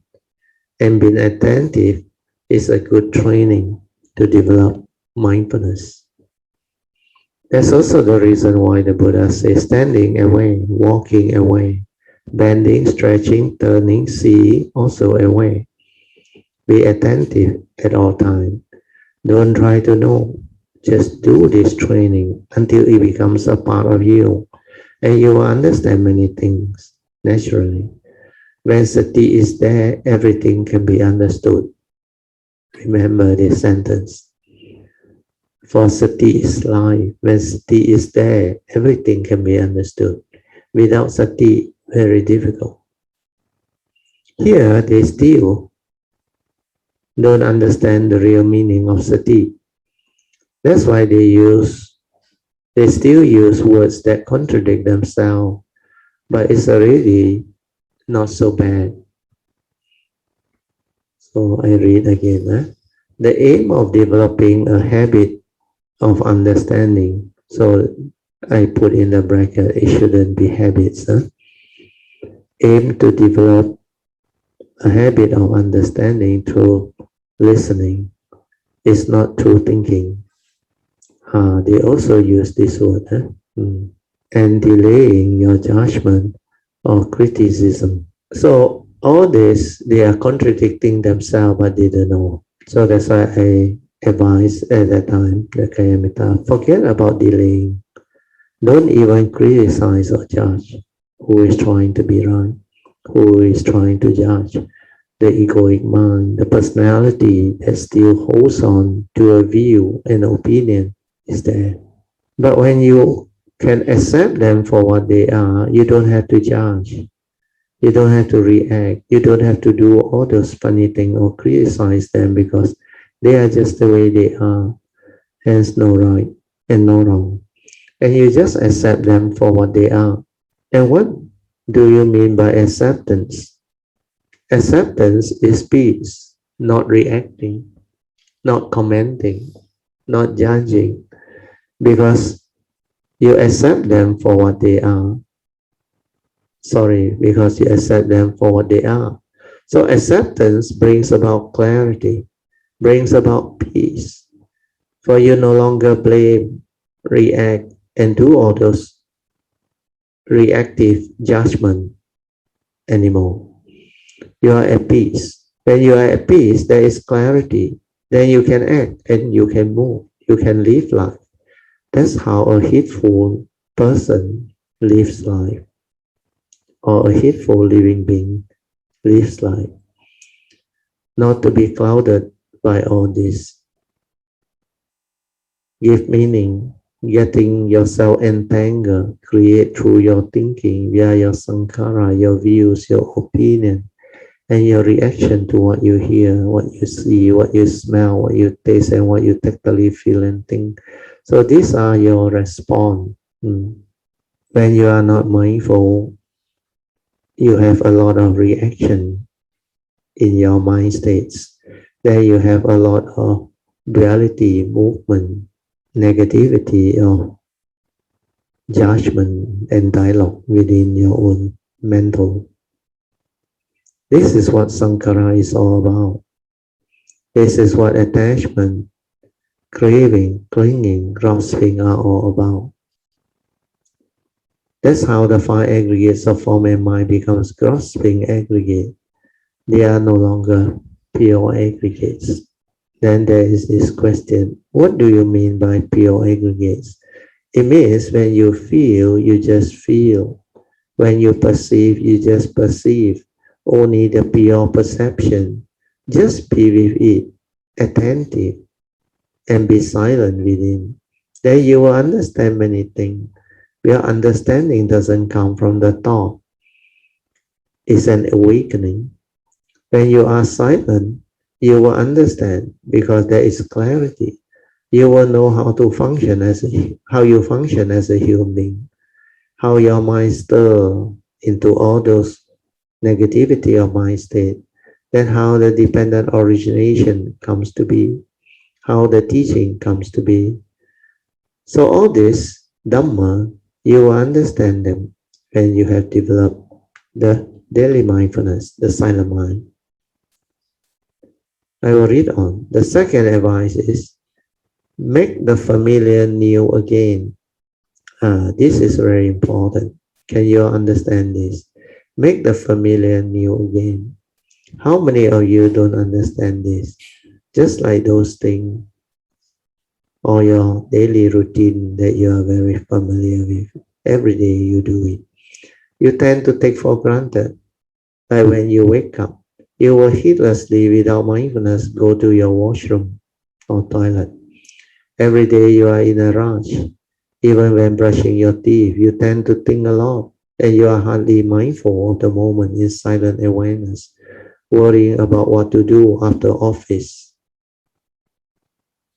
and being attentive is a good training to develop mindfulness. That's also the reason why the Buddha says standing away, walking away, bending, stretching, turning, seeing, also away. Be attentive at all times. Don't try to know. Just do this training until it becomes a part of you, and you will understand many things naturally. When sati is there, everything can be understood. Remember this sentence. For sati is life. When sati is there, everything can be understood. Without sati, very difficult. Here, they still don't understand the real meaning of sati. That's why they still use words that contradict themselves, but it's already not so bad. So I read again. The aim of developing a habit of understanding. So I put in the bracket, it shouldn't be habits. Aim to develop a habit of understanding through listening. It's not through thinking. They also use this word. And delaying your judgment or criticism. So all this, they are contradicting themselves, but they don't know. So that's why I advised at that time, the Kayamita, forget about delaying. Don't even criticize or judge who is trying to be right, who is trying to judge. The egoic mind, the personality that still holds on to a view and opinion is there. But when you can accept them for what they are, you don't have to judge. You don't have to react. You don't have to do all those funny things or criticize them because they are just the way they are. Hence no right and no wrong. And you just accept them for what they are. And what do you mean by acceptance? Acceptance is peace, not reacting, not commenting, not judging, because you accept them for what they are. Because you accept them for what they are. So acceptance brings about clarity, brings about peace. For you no longer blame, react, and do all those reactive judgment anymore. You are at peace. When you are at peace, there is clarity. Then you can act and you can move. You can live life. That's how a hateful person lives life, or a hateful living being lives life. Not to be clouded by all this. Give meaning, getting yourself entangled, create through your thinking, via your sankhara, your views, your opinion, and your reaction to what you hear, what you see, what you smell, what you taste, and what you tactily feel and think. So these are your response. When you are not mindful, you have a lot of reaction in your mind states. Then you have a lot of duality, movement, negativity, or judgment and dialogue within your own mental. This is what Sankhara is all about. This is what attachment, craving, clinging, grasping are all about. That's how the five aggregates of form and mind becomes grasping aggregate. They are no longer pure aggregates. Then there is this question, what do you mean by pure aggregates? It means when you feel, you just feel. When you perceive, you just perceive. Only the pure perception. Just be with it, attentive, and be silent within. Then you will understand many things. Your understanding doesn't come from the thought. It's an awakening. When you are silent, you will understand because there is clarity. You will know how to function how you function as a human being, how your mind stir into all those negativity of mind state, then how the dependent origination comes to be, how the teaching comes to be. So all this Dhamma, you will understand them when you have developed the daily mindfulness, the silent mind. I will read on. The second advice is, make the familiar new again. This is very important. Can you understand this? Make the familiar new again. How many of you don't understand this? Just like those things or your daily routine that you are very familiar with. Every day you do it. You tend to take for granted. Like when you wake up, you will heedlessly, without mindfulness, go to your washroom or toilet. Every day you are in a rush. Even when brushing your teeth, you tend to think a lot and you are hardly mindful of the moment in silent awareness. worrying about what to do after office.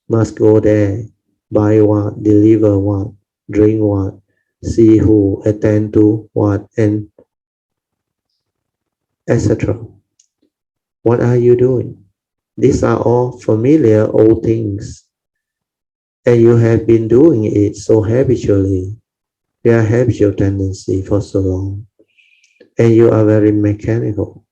Must go there, buy what, deliver what, drink what, see who, attend to what, and etc. What are you doing? These are all familiar old things, and you have been doing it so habitually. They are habitual tendency for so long, and you are very mechanical.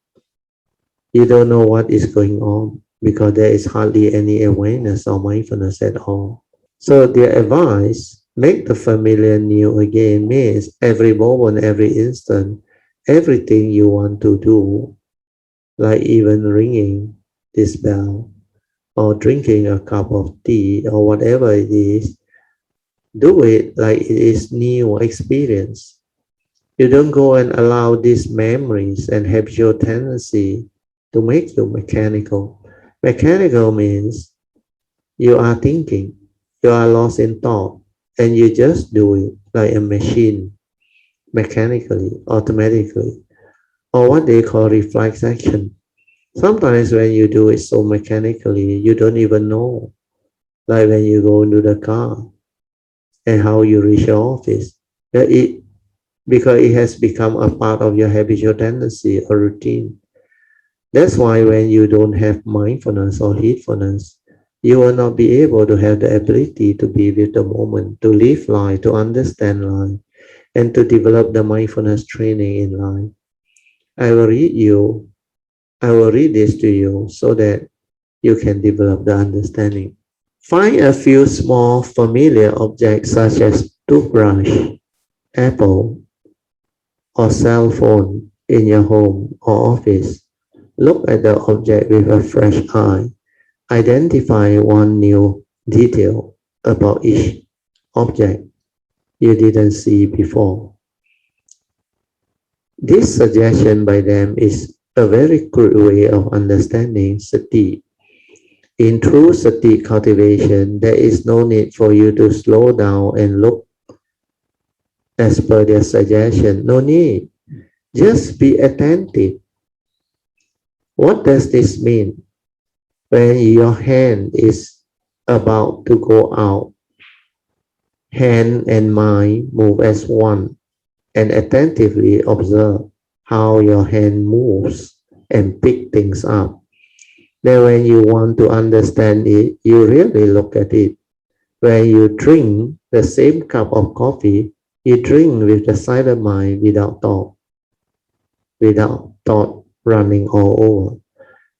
You don't know what is going on because there is hardly any awareness or mindfulness at all. So their advice, make the familiar new again, means every moment, every instant, everything you want to do, like even ringing this bell or drinking a cup of tea or whatever it is, do it like it is new experience. You don't go and allow these memories and habitual tendency to make you mechanical. Mechanical means you are thinking, you are lost in thought, and you just do it like a machine, mechanically, automatically, or what they call reflex action. Sometimes when you do it so mechanically, you don't even know, like when you go into the car and how you reach your office. Because it has become a part of your habitual tendency or routine. That's why when you don't have mindfulness or heedfulness, you will not be able to have the ability to be with the moment, to live life, to understand life, and to develop the mindfulness training in life. I will read this to you so that you can develop the understanding. Find a few small familiar objects such as toothbrush, apple, or cell phone in your home or office. Look at the object with a fresh eye. Identify one new detail about each object you didn't see before. This suggestion by them is a very crude way of understanding sati. In true sati cultivation, there is no need for you to slow down and look as per their suggestion. No need. Just be attentive. What does this mean? When your hand is about to go out, hand and mind move as one, and attentively observe how your hand moves and pick things up. Then when you want to understand it, you really look at it. When you drink the same cup of coffee, you drink with the silent mind without thought running all over.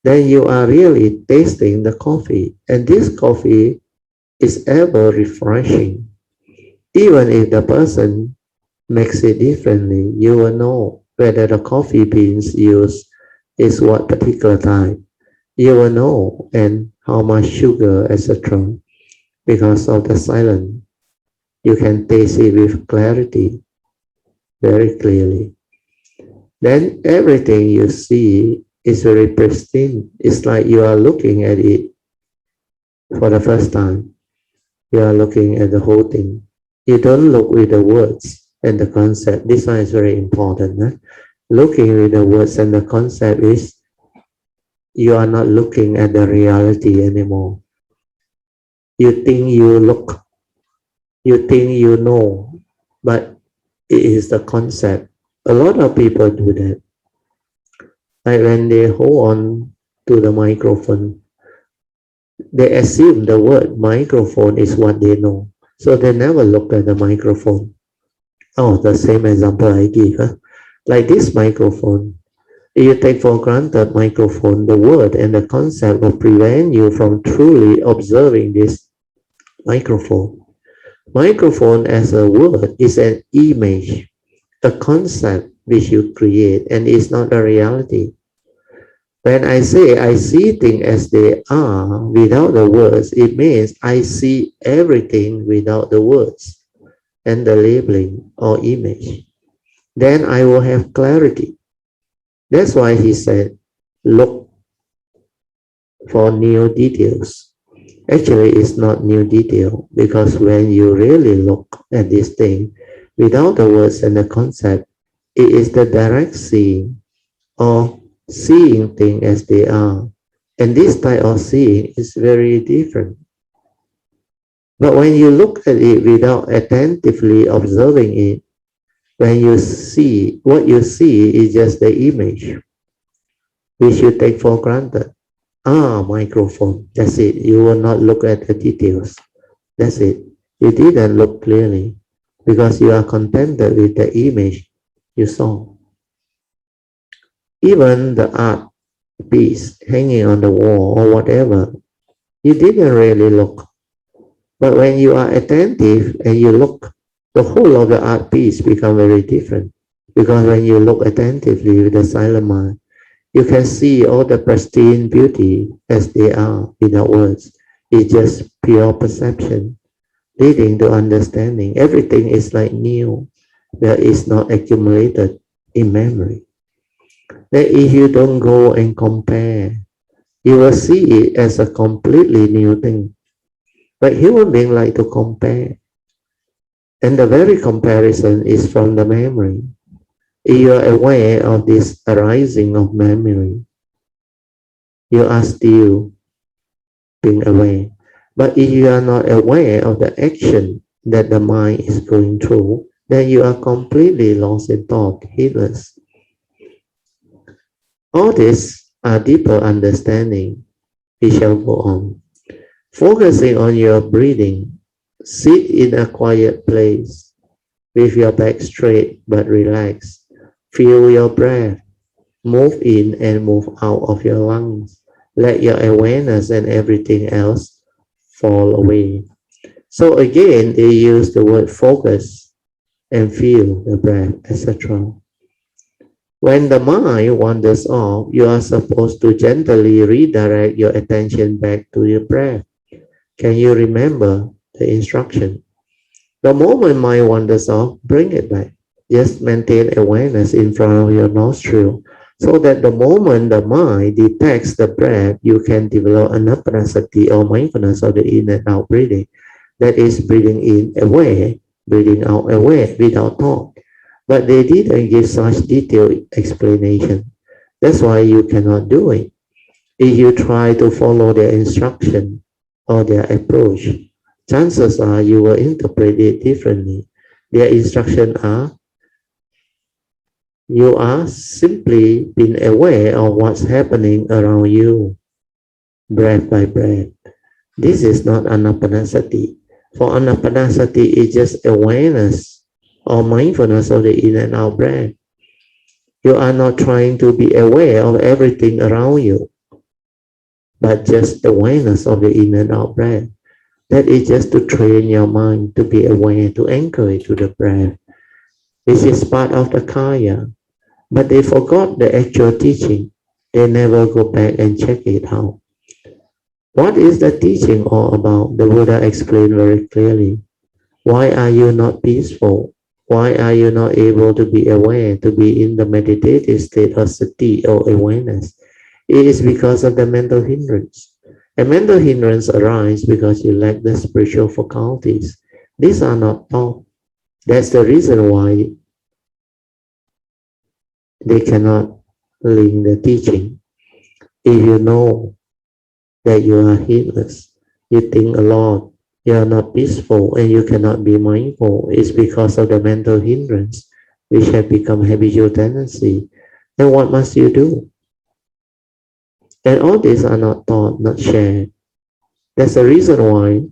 Then you are really tasting the coffee, and this coffee is ever refreshing. Even if the person makes it differently, you will know whether the coffee beans used is what particular type. You will know and how much sugar, etc. Because of the silence. You can taste it with clarity, very clearly. Then everything you see is very pristine. It's like you are looking at it for the first time. You are looking at the whole thing. You don't look with the words and the concept. This one is very important. Looking with the words and the concept is you are not looking at the reality anymore. You think you look, you think you know, but it is the concept. A lot of people do that. Like when they hold on to the microphone, they assume the word microphone is what they know. So they never look at the microphone. Oh, the same example I give. Like this microphone, if you take for granted microphone, the word and the concept will prevent you from truly observing this microphone. Microphone as a word is an image, a concept which you create, and is not a reality. When I say I see things as they are without the words, it means I see everything without the words and the labeling or image. Then I will have clarity. That's why he said, look for new details. Actually, it's not new detail because when you really look at this thing without the words and the concept, it is the direct seeing or seeing things as they are. And this type of seeing is very different. But when you look at it without attentively observing it, when you see, what you see is just the image, which you take for granted. Microphone, that's it. You will not look at the details. That's it. You didn't look clearly because you are contented with the image you saw. Even the art piece hanging on the wall or whatever, you didn't really look. But when you are attentive and you look, the whole of the art piece becomes very different. Because when you look attentively with the silent mind, you can see all the pristine beauty as they are without words. It's just pure perception, leading to understanding. Everything is like new, that is not accumulated in memory. That if you don't go and compare, you will see it as a completely new thing. But human beings like to compare. And the very comparison is from the memory. If you are aware of this arising of memory, you are still being aware. But if you are not aware of the action that the mind is going through, then you are completely lost in thought, heedless. All this are deeper understanding. We shall go on. Focusing on your breathing, sit in a quiet place with your back straight but relaxed. Feel your breath. Move in and move out of your lungs. Let your awareness and everything else fall away. So again, they use the word focus and feel the breath, etc. When the mind wanders off, you are supposed to gently redirect your attention back to your breath. Can you remember the instruction? The moment mind wanders off, bring it back. Just maintain awareness in front of your nostril so that the moment the mind detects the breath, you can develop anapanasati or mindfulness of the in and out breathing. That is breathing in aware, breathing out aware without thought. But they didn't give such detailed explanation. That's why you cannot do it. If you try to follow their instruction or their approach, chances are you will interpret it differently. Their instructions are, you are simply being aware of what's happening around you, breath by breath. This is not anapanasati. For anapanasati is just awareness or mindfulness of the in and out breath. You are not trying to be aware of everything around you, but just awareness of the in and out breath. That is just to train your mind to be aware, to anchor it to the breath. This is part of the kaya. But they forgot the actual teaching. They never go back and check it out. What is the teaching all about? The Buddha explained very clearly. Why are you not peaceful? Why are you not able to be aware, to be in the meditative state of sati or awareness? It is because of the mental hindrance. And mental hindrance arises because you lack the spiritual faculties. These are not taught. That's the reason why they cannot link the teaching. If you know that you are heedless, you think a lot, you are not peaceful, and you cannot be mindful, it's because of the mental hindrance, which have become habitual tendency. Then what must you do? And all these are not taught, not shared. That's the reason why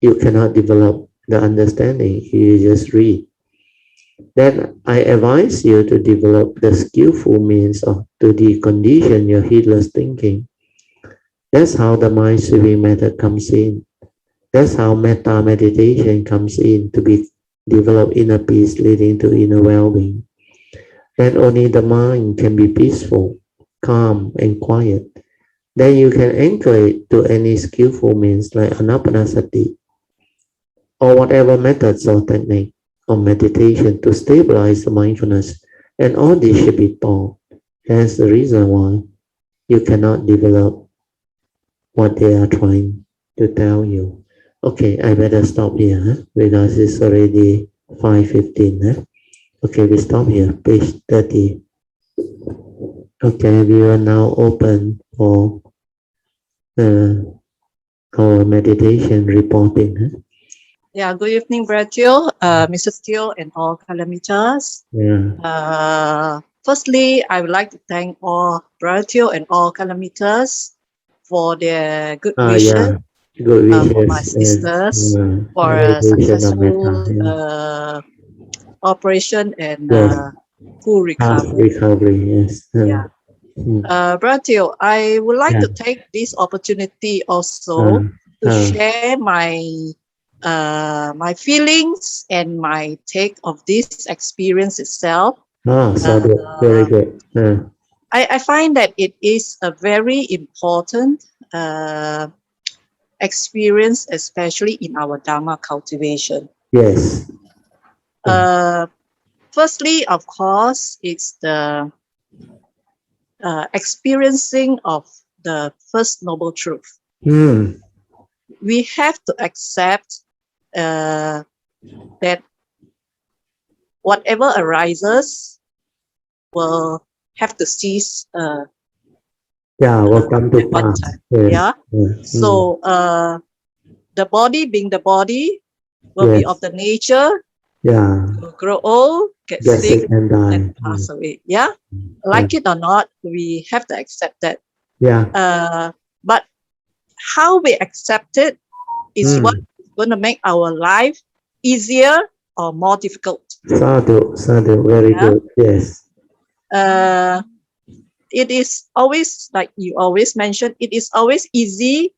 you cannot develop the understanding. You just read. Then I advise you to develop the skillful means of to decondition your heedless thinking. That's how the mind sweeping method comes in. That's how metta meditation comes in to be developed inner peace leading to inner well-being. Then only the mind can be peaceful, calm, and quiet. Then you can anchor it to any skillful means like anapanasati or whatever methods or technique of meditation to stabilize the mindfulness. And all this should be taught. Hence the reason why you cannot develop what they are trying to tell you. Okay, I better stop here because it's already 5:15. Okay, we stop here, page 30. Okay, we are now open for our meditation reporting. Yeah, good evening, Brother Teo, Mr. Teo, and all Calamitas. Firstly, I would like to thank all Brother Teo and all Calamitas for their good wishes Yeah, good for my wishes and sisters for a elevation of metta. successful operation and Yes, full fast recovery. recovery. Yes. Yeah. Brother Teo, I would like Yeah. to take this opportunity also Uh, to share my feelings and my take of this experience itself. so good. Very Uh, good. I find that it is a very important uh, experience, especially in our Dharma cultivation. Yes. Uh, Firstly, of course, it's the experiencing of the first noble truth. Mm. We have to accept that whatever arises will have to cease Yeah, will come to at one pass. time. Yes. Yeah. So the body being the body will be of Yes. the nature Yeah. to grow old, get Get sick, sick and and die. pass away. Yeah. Yeah. Like it or not, we have to accept that. Yeah. But how we accept it is what Mm. is going to make our life easier or more difficult. Sadhu, sadhu. Very Yeah. good. Yes. Uh, it is always, like you always mention, it is always easy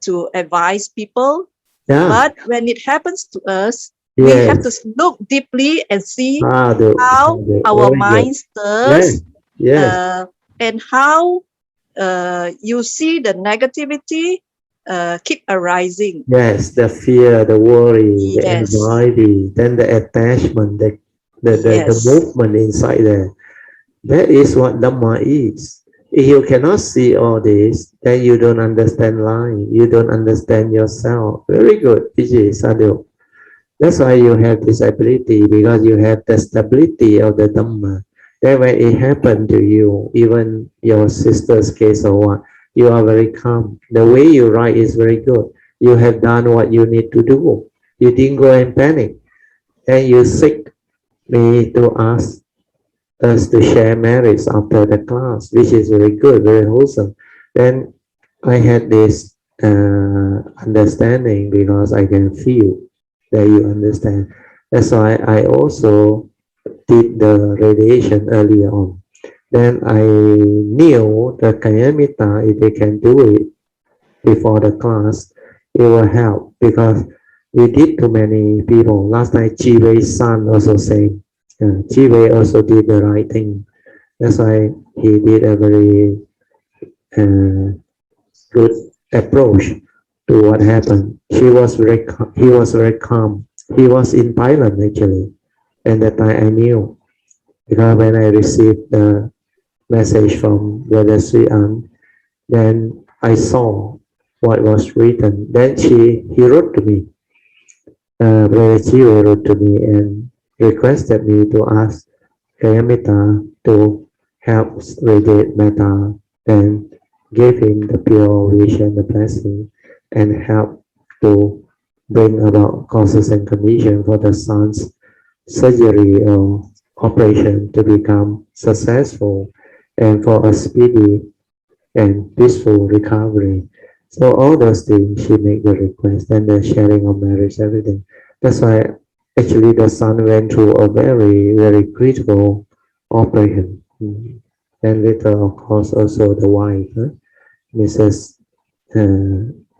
to advise people, Yeah. but when it happens to us, we have to Yes. look deeply and see Sadhu, how sadhu. our Very good. mind Yes. stirs, Yes. and how you see the negativity keep arising. Yes. The fear, the worry, the Yes, anxiety, then the attachment, the yes, movement inside there. That is what Dhamma is. If you cannot see all this, then you don't understand life. You don't understand yourself. Very good, Vijay Sadhu. That's why you have this ability, because you have the stability of the Dhamma. Then when it happened to you, even your sister's case or what, you are very calm. The way you write is very good. You have done what you need to do. You didn't go and panic. And you seek me to ask us to share merits after the class, which is very good, very wholesome. Then I had this understanding, because I can feel that you understand. That's why I also did the radiation earlier on. Then I knew the Kayamita, if they can do it before the class, it will help, because we did to many people. Last time, Chi Wei's son also said, Chi Wei also did the right thing. That's why he did a very uh, good approach to what happened. He was very calm. He was in Thailand actually, and that time I knew, because when I received the message from Brother Sri An, then I saw what was written. Then he wrote to me. Brother Chivo wrote to me and requested me to ask Kayamita to help radiate metta, and gave him the pure wish and the blessing, and help to bring about causes and conditions for the son's surgery or operation to become successful, and for a speedy and peaceful recovery. So all those things, she make the request, and the sharing of marriage, everything. That's why actually the son went through a very, very critical operation. And later, of course, also the wife, Mrs.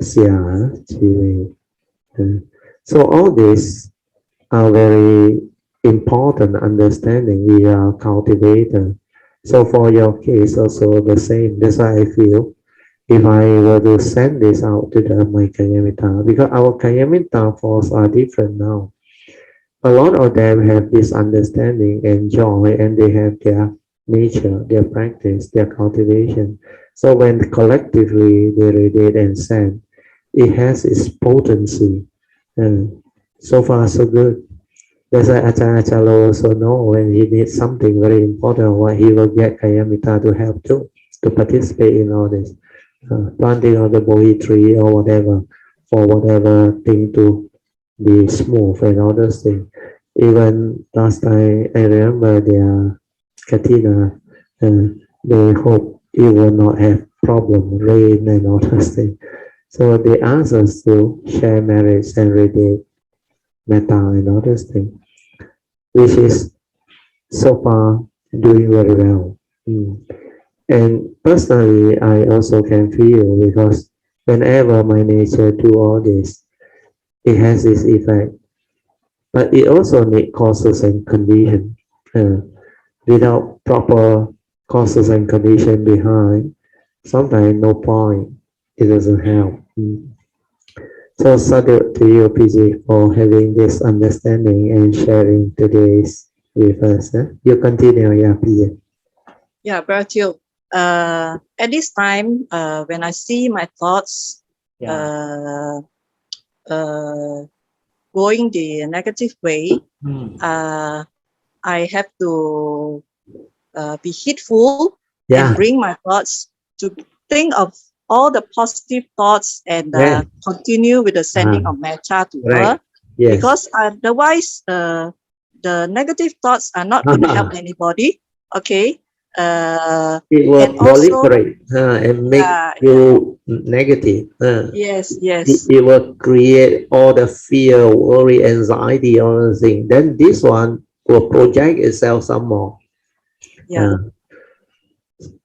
Sia, she will. So all these are very important understanding. We are cultivator. So for your case, also the same. That's why I feel, if I were to send this out to my Kayamita, because our Kayamita force are different now. A lot of them have this understanding and joy, and they have their nature, their practice, their cultivation. So when collectively they radiate and send, it has its potency. And so far, so good. That's why Achalo also know when he needs something very important, what he will get Kayamita to help too, to participate in all this. Planting of the Bohi tree or whatever, for whatever thing to be smooth and all those things. Even last time, I remember their Katina, they hope it will not have problem, rain and all those things. So they asked us to share marriage and radiate metta and all those things, which is so far doing very well. And personally, I also can feel because whenever my nature do all this, it has this effect. But it also need causes and condition. Without proper causes and condition behind, sometimes no point. It doesn't help. So salute to you, PG, for having this understanding and sharing today's with us. You continue, yeah, PG. Yeah, Bertil. At this time, when I see my thoughts going the negative way, I have to be hateful and bring my thoughts to think of all the positive thoughts and continue with the sending of metta to her. Yes. Because otherwise, the negative thoughts are not going to help anybody. Okay. It will proliferate and make you negative. Yes. It will create all the fear, worry, anxiety, all the thing. Then this one will project itself some more. Yeah.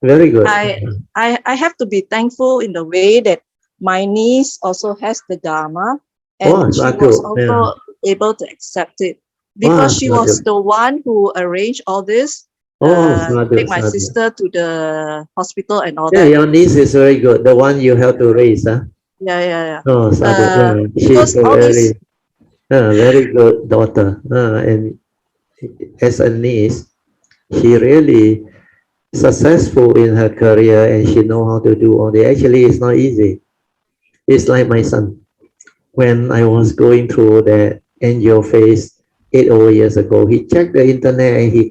Very good. I have to be thankful in the way that my niece also has the Dharma, and she was also able to accept it because she was the one who arranged all this. Take my sister to the hospital and all that. Your niece is very good. The one you have to raise, huh? Yeah. Oh, she's a very good daughter. And as a niece, she really successful in her career and she know how to do all that. Actually, it's not easy. It's like my son. When I was going through the angel phase 8 years ago, he checked the internet and he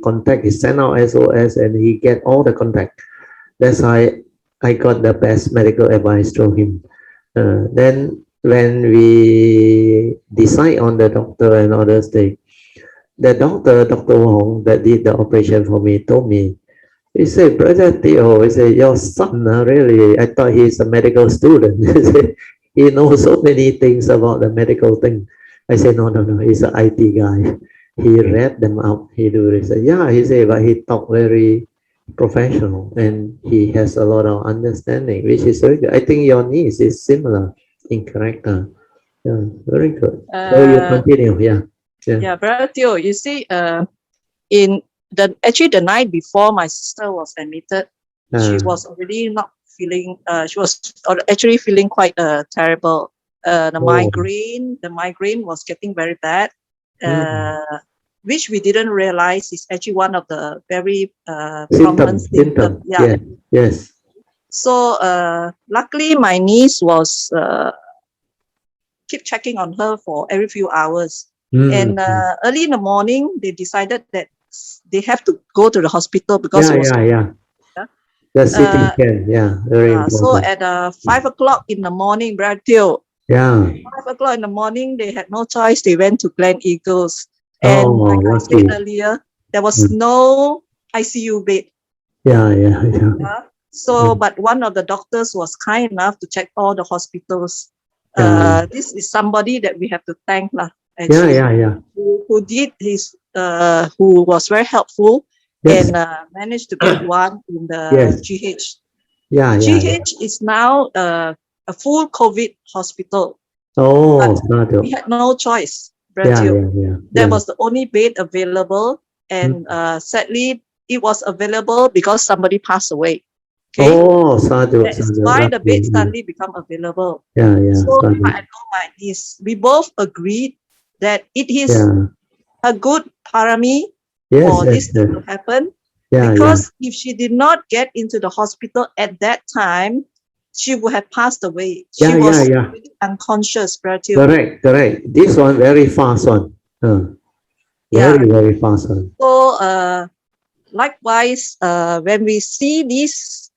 sent out SOS and he get all the contact. That's how I got the best medical advice through him. Then when we decide on the doctor and others things, the doctor, Dr. Wong, that did the operation for me, told me, he said, Brother Theo, he said, your son, really, I thought he's a medical student. He said, he knows so many things about the medical thing. I said, no, he's an IT guy. He read them out. He do this. Yeah, he said, but he talk very professional and he has a lot of understanding, which is very good. I think your niece is similar in character. Yeah, very good. So you continue, Yeah, Brother Theo, you see, in the night before my sister was admitted, she was already not feeling. She was actually feeling quite terrible. The migraine was getting very bad, which we didn't realize is actually one of the very common symptoms. Yeah. Yes. So luckily, my niece was keep checking on her for every few hours. And early in the morning, they decided that they have to go to the hospital because it was the CT scan, very important. So at 5 o'clock in the morning, Brad Theo, 5 o'clock in the morning, they had no choice. They went to Glen Eagles. And like I said earlier, there was no ICU bed. So, but one of the doctors was kind enough to check all the hospitals. This is somebody that we have to thank, who did his, who was very helpful and managed to get one in the GH. GH is now a full COVID hospital. But we had no choice. That was the only bed available, and sadly, it was available because somebody passed away. Okay, that's why the bed suddenly become available. So I told my niece, we both agreed that it is a good parami for this thing to happen, because if she did not get into the hospital at that time, she would have passed away. She was really unconscious. Correct. This one very fast one. Very, very fast. So likewise, when we see this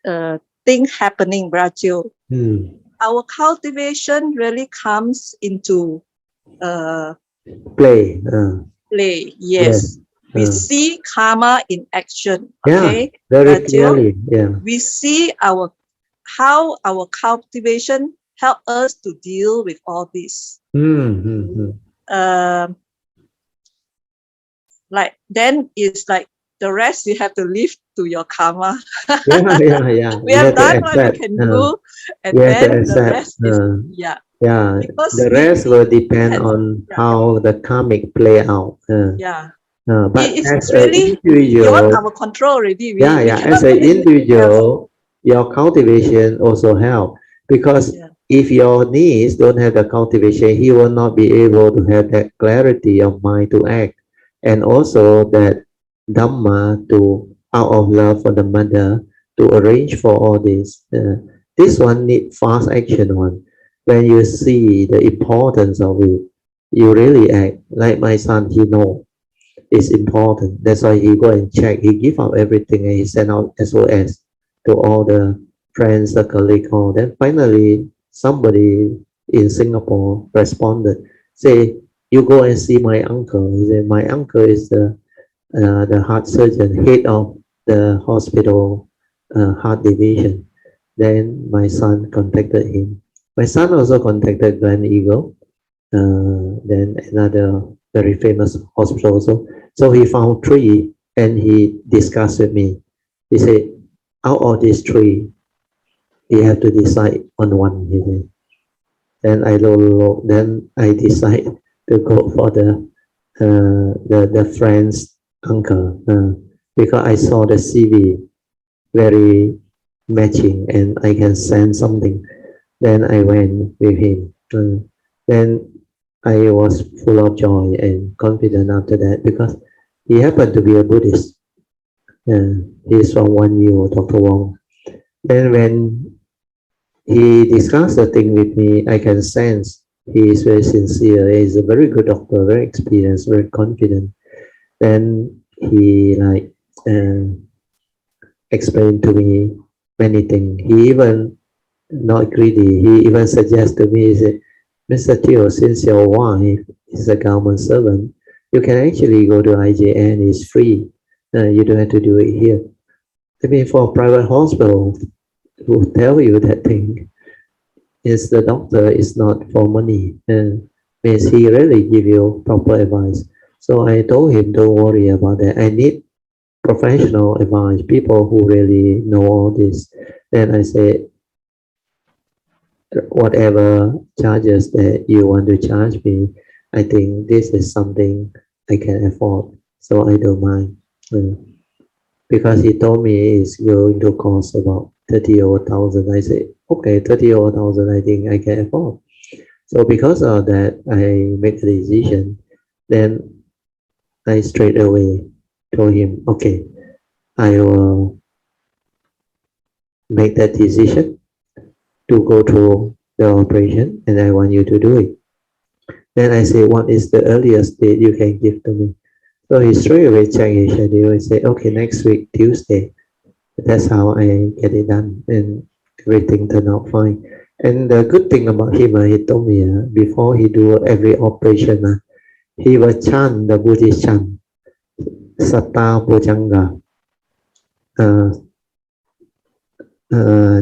thing happening, Brajil, our cultivation really comes into play. Play. Yes. Yes. We see karma in action. Yeah, Okay, very Brajil. clearly. Yeah. We see how our cultivation help us to deal with all this. Like then it's like the rest you have to leave to your karma. Yeah. We have done what we can do, and we have to then the accept. rest is because The rest will depend on how the karmic play out. But it's as an really beyond individual, our control already. We as cannot an do anything else. individual, your cultivation also help, because if your niece don't have the cultivation, he will not be able to have that clarity of mind to act, and also that Dharma to, out of love for the mother, to arrange for all this. This one need fast action one. When you see the importance of it, you really act. Like my son, he know it's important. That's why he go and check. He give out everything and he send out SOS to all the friends, the colleague, all. Then finally, somebody in Singapore responded, say, you go and see my uncle. He said, my uncle is the heart surgeon, head of the hospital heart division. Then my son contacted him. My son also contacted Glen Eagle, then another very famous hospital also. So he found three and he discussed with me. He said, out of these three, you have to decide on one. He said. Then I decide to go for the friend's uncle, because I saw the CV very matching and I can sense something. Then I went with him. Then I was full of joy and confident after that, because he happened to be a Buddhist. He's from 1U, Dr. Wong. And when he discussed the thing with me, I can sense he is very sincere. He is a very good doctor, very experienced, very confident. Then he explained to me many things. He even not greedy. He even suggested to me, he said, Mr. Teo, since your wife is a government servant, you can actually go to IJN. It's free. You don't have to do it here. I mean, for a private hospital, who tell you that thing is the doctor is not for money. Means he really give you proper advice. So I told him, don't worry about that. I need professional advice, people who really know all this. Then I say, whatever charges that you want to charge me, I think this is something I can afford, so I don't mind. Because he told me it's going to cost about 30 or 1,000. I say, okay, 30 or 1,000, I think I can afford. So because of that, I make a decision. Then I straight away told him, okay, I will make that decision to go through the operation and I want you to do it. Then I say, what is the earliest date you can give to me? So he straight away check his schedule and say, okay, next week, Tuesday. That's how I get it done, and everything turned out fine. And the good thing about him, he told me before he do every operation, he will chant the Buddhist chant, Satta Bojanga.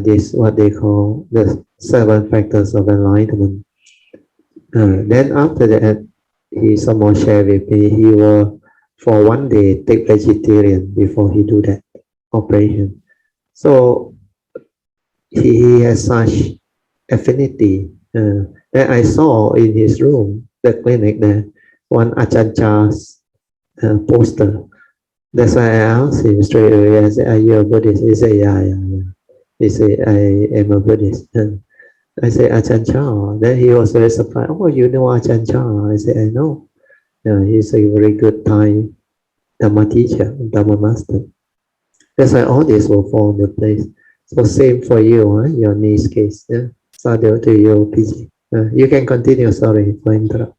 This what they call the 7 factors of enlightenment. Then after that, he someone shared with me, he will for one day take vegetarian before he do that operation. So he has such affinity. And I saw in his room, the clinic there, one Achancha's poster. That's why I asked him straight away, I said, are you a Buddhist? He said, yeah. He said, I am a Buddhist. I said, Ajahn Chah. Then he was very surprised. Oh, you know Ajahn Chah? I said, I know. He's a very good Thai Dharma teacher, Dharma master. That's why all this will fall into place. So same for you, your niece case. Sadhu to you, PG. You can continue, sorry for interrupt.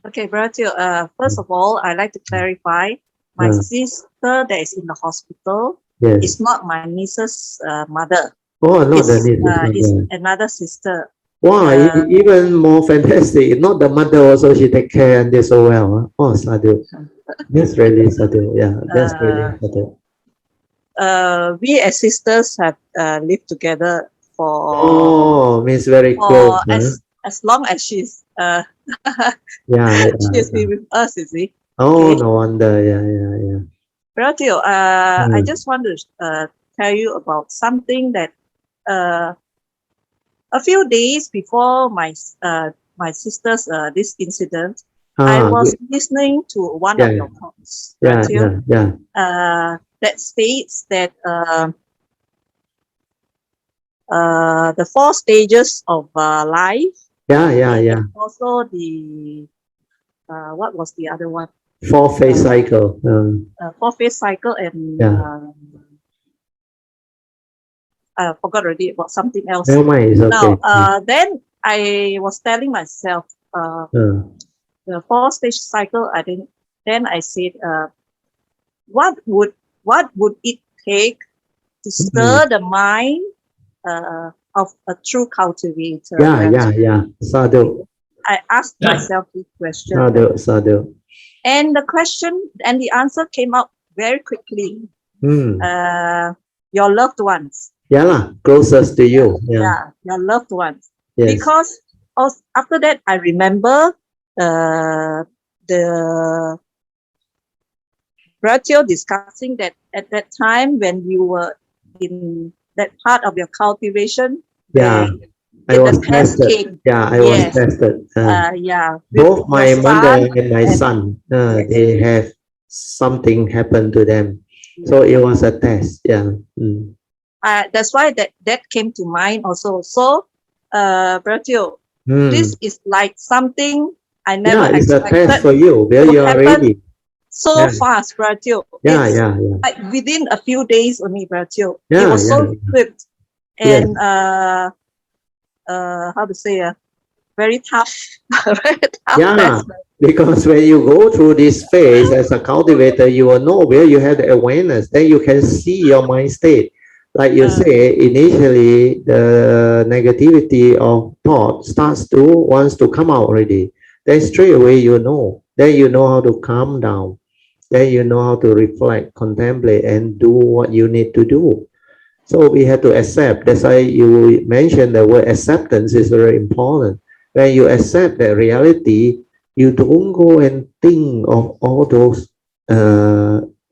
Okay, Bratio, first of all, I'd like to clarify my sister that is in the hospital Yes. is not my niece's mother. Oh, not the niece, It's mother. another sister. Wow, even more fantastic. Not the mother also, she take care and they so well. Huh? Oh, sadhu. That's really sadhu. Yeah, that's really Uh, sadhu. we as sisters have lived together Oh, means very close, for huh? as long as she's Yeah, she has yeah. been with us, you see. Oh, Okay. no wonder. Yeah, yeah, yeah. Bratio, I Hmm. just want to tell you about something that uh, a few days before my sister's this incident, I Ah, was listening to one of yeah, your talks, yeah, Bratio, yeah, yeah. that states that the four stages of life, Yeah, yeah, and yeah. also the what was the other one? Four-phase Uh, cycle. four phase cycle, and Yeah. I forgot already about something else. Never mind, it's Now, okay. then I was telling myself, Uh, the four stage cycle. I think then I said, what would it take to mm. stir the mind of a true cultivator, Yeah, Brett? yeah, yeah. Sadhu, I asked myself this question, sadhu, sadhu. and the answer came out very quickly. Mm. Uh, your loved ones. Yeah, lah, closest to you. Yeah, Yeah, your loved ones. yes. Because after that, I remember the Bratio discussing that at that time when you were in that part of your cultivation Yeah, where I the was test tested. came. Yeah, I was Yes, tested. yeah, with Both your my mother son and my and son, yes, they have something happen to them. So yes. it was a test. Yeah. Mm. That's why that came to mind also. So, Bratio, Mm. this is like something I Yeah, never it's a test expected for you where to you are happen ready. so Yeah, fast, Bratio. yeah, It's yeah, yeah. like within a few days only, Bratio. It Yeah, was yeah, so swift yes. and how to say very tough, very tough Yeah, test. because when you go through this phase as a cultivator, you will know where you have the awareness. Then you can see your mind state. Like you Uh, say, initially the negativity of thought starts to wants to come out already. Then straight away you know. Then you know how to calm down. Then you know how to reflect, contemplate, and do what you need to do. So we have to accept. That's why you mentioned the word acceptance is very important. When you accept that reality, you don't go and think of all those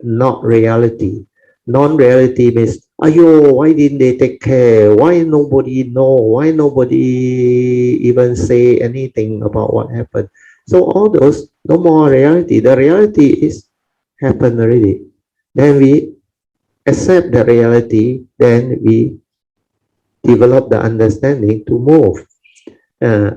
not reality. Non-reality means, ayo, why didn't they take care? Why nobody know? Why nobody even say anything about what happened? So all those, no more reality. The reality is happened already. Then we accept the reality, then we develop the understanding to move, uh,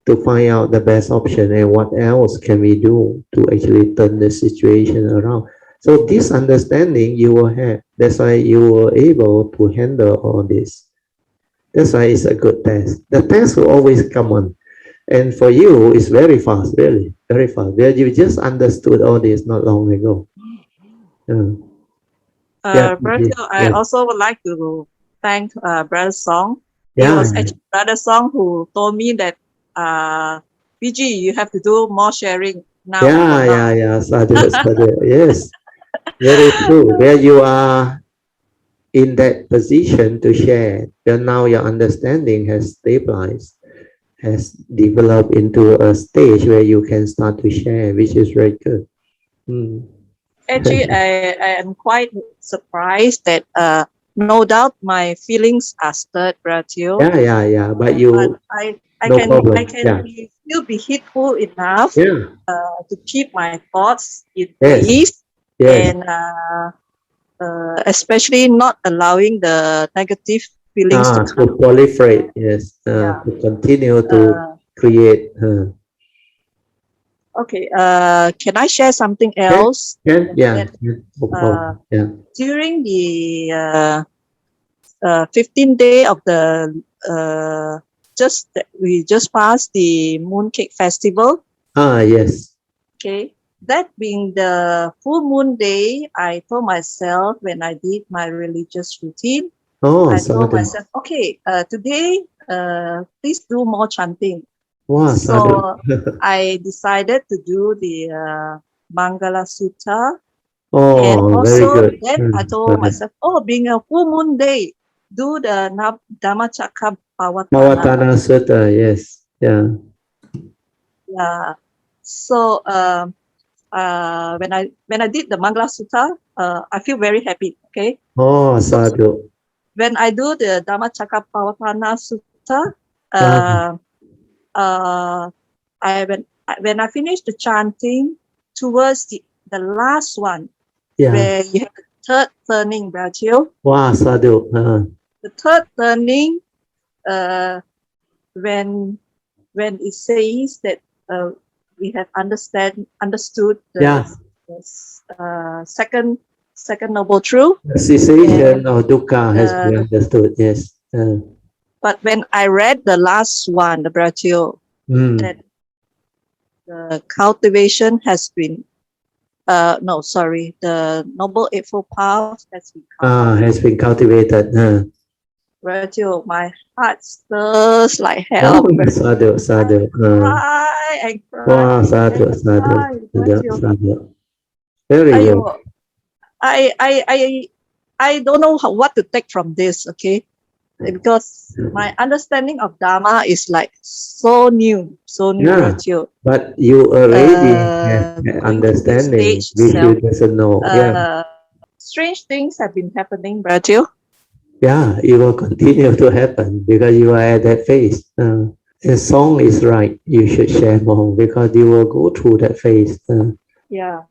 to find out the best option and what else can we do to actually turn the situation around. So this understanding you will have. That's why you were able to handle all this. That's why it's a good test. The test will always come on. And for you, it's very fast, really, very fast. Where you just understood all this not long ago. Uh, yeah, Bratio, I yeah, also would like to thank Brother Song. It yeah, was actually Brother Song who told me that BG, you have to do more sharing now from yeah, now. yeah, yeah, sadhu, sadhu. Yes, very true. Where you are in that position to share, then now your understanding has stabilized, has developed into a stage where you can start to share, which is very good. Mm. Actually, I am quite surprised that no doubt my feelings are stirred, Bratio. Yeah, yeah, yeah. But But you, I no can problem. Yeah, still be heedful enough yeah, to keep my thoughts in yes, place yes. and especially not allowing the negative feelings to To come. proliferate, yes. Yeah. To continue to Uh, create. okay. Can I share something Can, else? yeah, That no uh, problem. Yeah. during the 15th day of the we just passed the mooncake festival. Yes. Okay. That being the full moon day, I told myself when I did my religious routine, Oh, I told sadhu. myself, okay, today, please do more chanting. Wow, sadhu. So I decided to do the Mangala Sutta. And Oh, very also good. then I told Sadhu. myself, oh, being a full moon day, do the Dhammacakka Pavattana. Pavattana Sutta, yes. Yeah. Yeah. So when I did the Mangala Sutta, I feel very happy. Okay. Oh, So sadhu. when I do the Dhammacakka Pavattana Sutta, Ah, uh, uh, when I finished the chanting towards the last one, yeah. where you have the third turning, Rachel. Wow, sadhu. The third turning, uh, when it says that we have understood the, Yeah. second noble truth, The cessation and of dukkha has been understood. Yes. but when I read the last one, the Bratio, Mm. that the cultivation has been no, sorry, the noble eightfold path has been Has been cultivated. cultivated. Bratio, my heart stirs like Oh, hell. sadhu, I sadhu. cry and Wow, cry and sadhu, sadhu, cry, sadhu, Bratio. sadhu. Very Ayo, good. I I I I don't know what to take from this, okay? Because my understanding of Dharma is like so new, Yeah, Rachel. but you already have that Going through this understanding, stage which you itself, doesn't know. Yeah, uh, strange things have been happening, Rachel. yeah, it will continue to happen because you are at that phase. The song is right. You should share more because you will go through that phase. Yeah.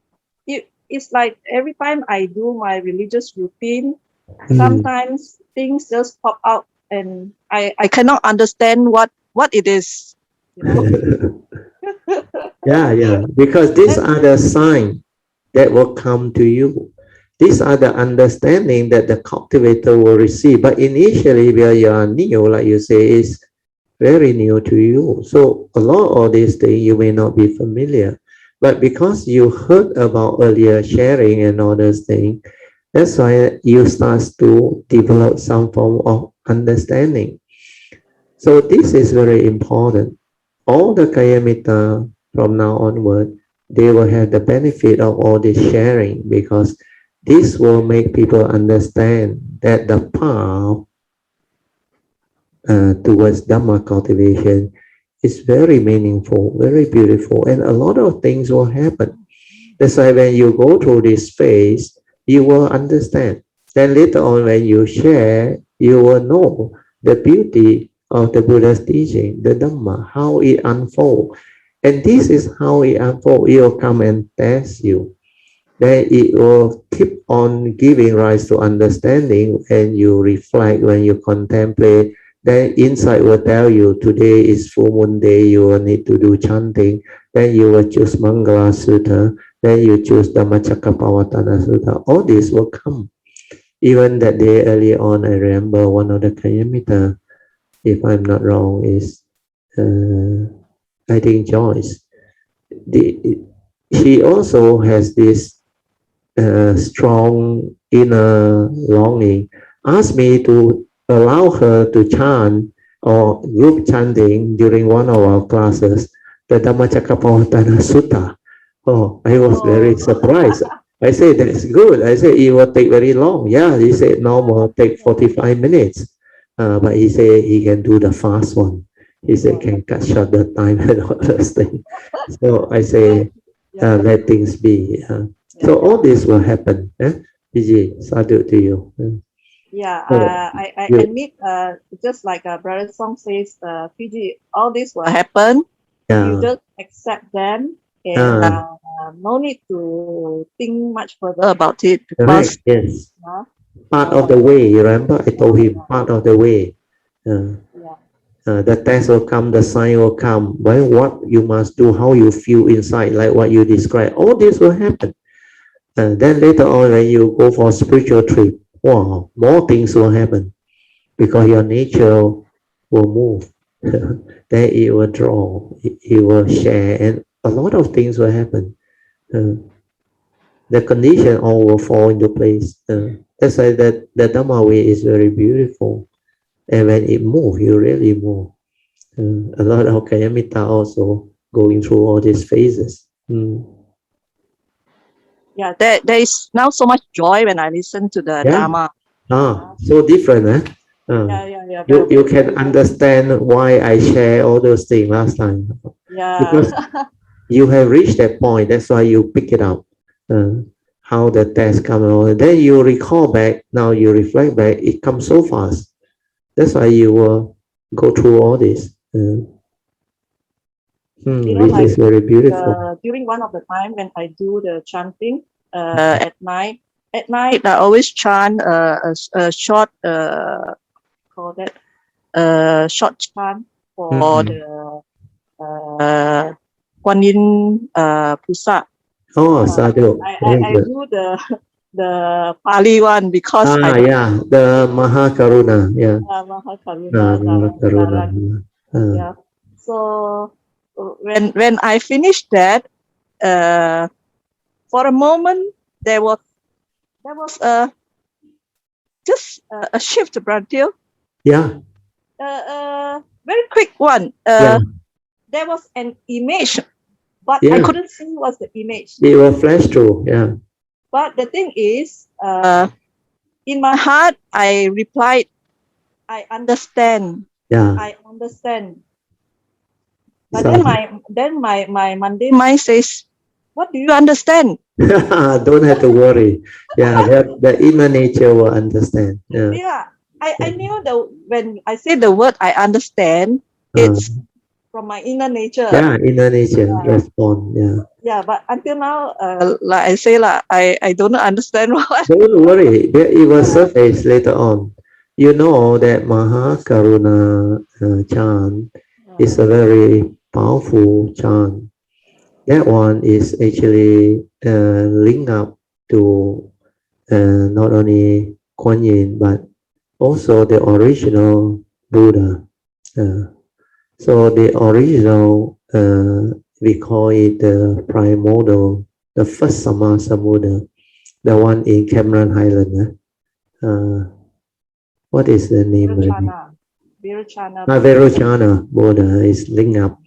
It's like every time I do my religious routine, Mm. sometimes things just pop out and I cannot understand what it is, you know. Yeah, yeah, because these are the signs that will come to you. These are the understanding that the cultivator will receive. But initially, where you are new, like you say, is very new to you. So a lot of these things you may not be familiar. But because you heard about earlier sharing and all those things, that's why you start to develop some form of understanding. So this is very important. All the Kayamita from now onward, they will have the benefit of all this sharing because this will make people understand that the path towards Dhamma cultivation is very meaningful, very beautiful, and a lot of things will happen. That's why when you go through this phase, you will understand. Then later on, when you share, you will know the beauty of the Buddha's teaching, the Dhamma, how it unfolds. And this is how it unfolds. It will come and test you. Then it will keep on giving rise to understanding and you reflect when you contemplate. Then insight will tell you today is full moon day, you will need to do chanting. Then you will choose Mangala Sutta. Then you choose Dhammacakkappavattana Sutta. All this will come. Even that day early on, I remember one of the Kayamita, if I'm not wrong, is I think Joyce. The, she also has this strong inner longing, asked me to allow her to chant or group chanting during one of our classes, the Dhammacakkappavattana Sutta. Oh, I was very Oh, surprised. I said, that's good. I said, it will take very long. Yeah, he said, normal take 45 minutes. But he said he can do the fast one. He said, oh, can cut short the time and all those things. So I yeah, say, yeah, let things be. yeah. So all this will happen. PG, sadhu to you. Yeah, Oh, I good. admit, just like Brother Song says, Fiji, all this will happen. You Yeah. just accept them, and Ah, no need to think much further about it correct. because Yes. uh, Part of uh, the way. You remember, I told him part of the way. Uh, yeah, the test will come, the sign will come. But what you must do, how you feel inside, like what you described, all this will happen. Then later on, when you go for a spiritual trip, wow, more things will happen because your nature will move. Then it will draw, it will share, and a lot of things will happen. The condition all will fall into place. That's why that the Dharma way is very beautiful. And when it moves, you really move. A lot of Kayamita also going through all these phases. Yeah, there is now so much joy when I listen to the Dharma. So different, eh? Yeah. You can understand why I share all those things last time. Yeah. Because you have reached that point, that's why you pick it up. How the test come on. Then you recall back, now you reflect back, it comes so fast. That's why you will go through all this. Which like is very beautiful. during one of the time when I do the chanting at night, I always chant a short call that short chant for the Kuan Yin Pusa. Oh, sadhu. I do the Pali one because The Mahakaruna. Mahakaruna, Mahakaruna. yeah. So when I finished that, for a moment there was just a shift, Brantil. Yeah. Very quick one. There was an image, but I couldn't see what's the image. It will flash through. Yeah. But the thing is, in my heart, I replied, I understand. Yeah. I understand. But then my Monday mind says, what do you understand? Don't have to worry. Yeah, the inner nature will understand. Yeah. I knew that when I say the word I understand, it's from my inner nature. Yeah, inner nature respond. Yeah, but until now, like I say, I don't understand what. Don't worry, it will surface later on. You know that Mahakaruna chant is a very powerful chant. That one is actually linked up to not only Kuan Yin but also the original Buddha. So the original, we call it the primordial, the first Sammasambuddha, the one in Cameron Highland. What is the name? Virochana Buddha is linked up.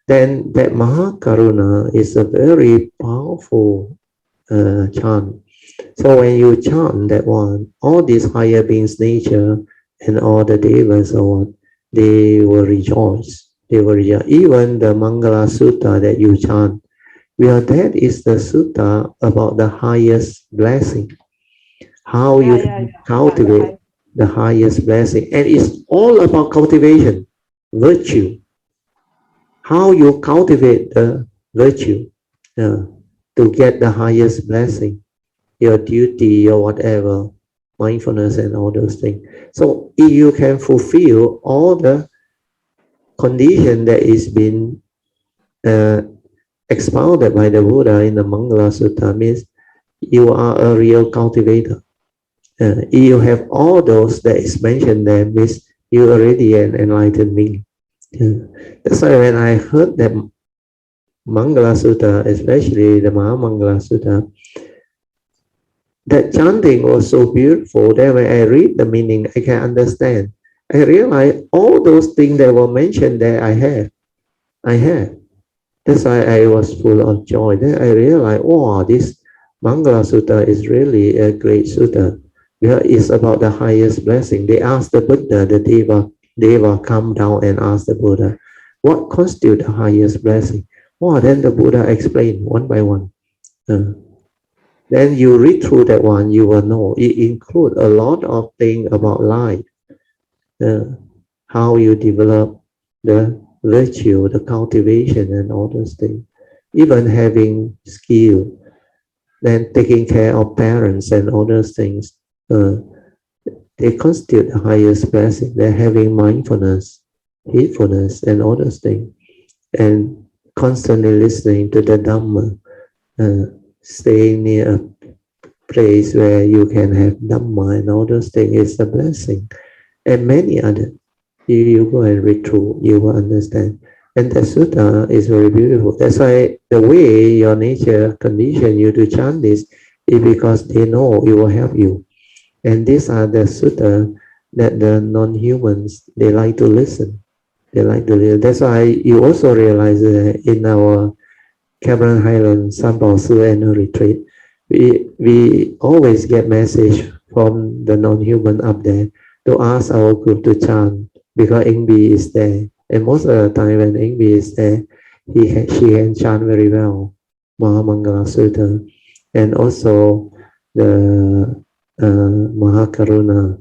Then that Mahakaruna is a very powerful chant. So when you chant that one, all these higher beings nature and all the devas or what, they will rejoice. They will rejoice. Even the Mangala Sutta that you chant, that is the sutta about the highest blessing. How you cultivate the highest blessing. And it's all about cultivation, virtue. How you cultivate the virtue to get the highest blessing, your duty, your whatever, mindfulness and all those things. So if you can fulfill all the condition that is been expounded by the Buddha in the Mangala Sutta, means you are a real cultivator. If you have all those that is mentioned there, means you already an enlightened being. That's why when I heard that Mangala Sutta, especially the Mahamangala Sutta, that chanting was so beautiful that when I read the meaning, I can understand. I realize all those things that were mentioned there, I have. That's why I was full of joy. Then I realized, wow, this Mangala Sutta is really a great sutta. It's about the highest blessing. They asked the Buddha, the Deva come down and ask the Buddha, what constitutes the highest blessing? Wow, then the Buddha explained one by one. Then you read through that one, you will know. It includes a lot of things about life. How you develop the virtue, the cultivation and all those things. Even having skill, then taking care of parents and all those things. They constitute the highest blessing. They're having mindfulness, hatefulness and all those things. And constantly listening to the Dhamma. Staying near a place where you can have Dhamma and all those things is a blessing. And many other. You go and read through, you will understand. And the sutta is very beautiful. That's why the way your nature condition you to chant this is because they know it will help you. And these are the sutta that the non-humans, they like to listen. They like to listen. That's why you also realize that in our Cameron Highland Sambal Su annual retreat, we always get message from the non-human up there to ask our group to chant because Ingbi is there. And most of the time when Ingbi is there, she can chant very well, Mahamangala Sutta. And also the Mahakaruna,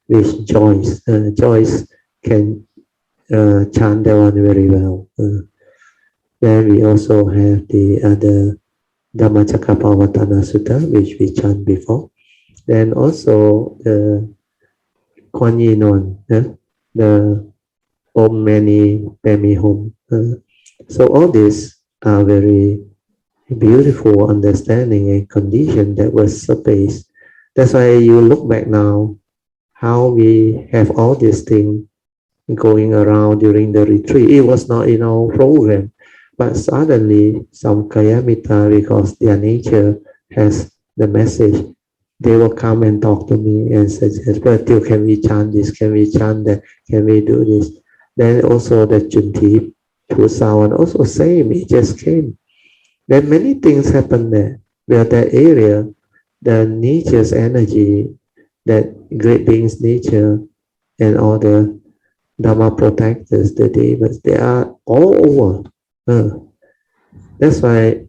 which Joyce. Joyce can chant that one very well. Then we also have the other Dhammacakkappavattana Sutta, which we chant before. Then also the Kuan Yin one, the Om Mani Padme Hum. So all these are very beautiful understanding and condition that was surfaced. That's why you look back now, how we have all these things going around during the retreat. It was not in our program, but suddenly some Kayamita, because their nature has the message, they will come and talk to me and suggest, but can we chant this? Can we chant that? Can we do this? Then also the Junti Pusawan also same, it just came. Then many things happen there, where that area, the nature's energy, that great beings nature and all the Dharma protectors, the devas, they are all over. That's why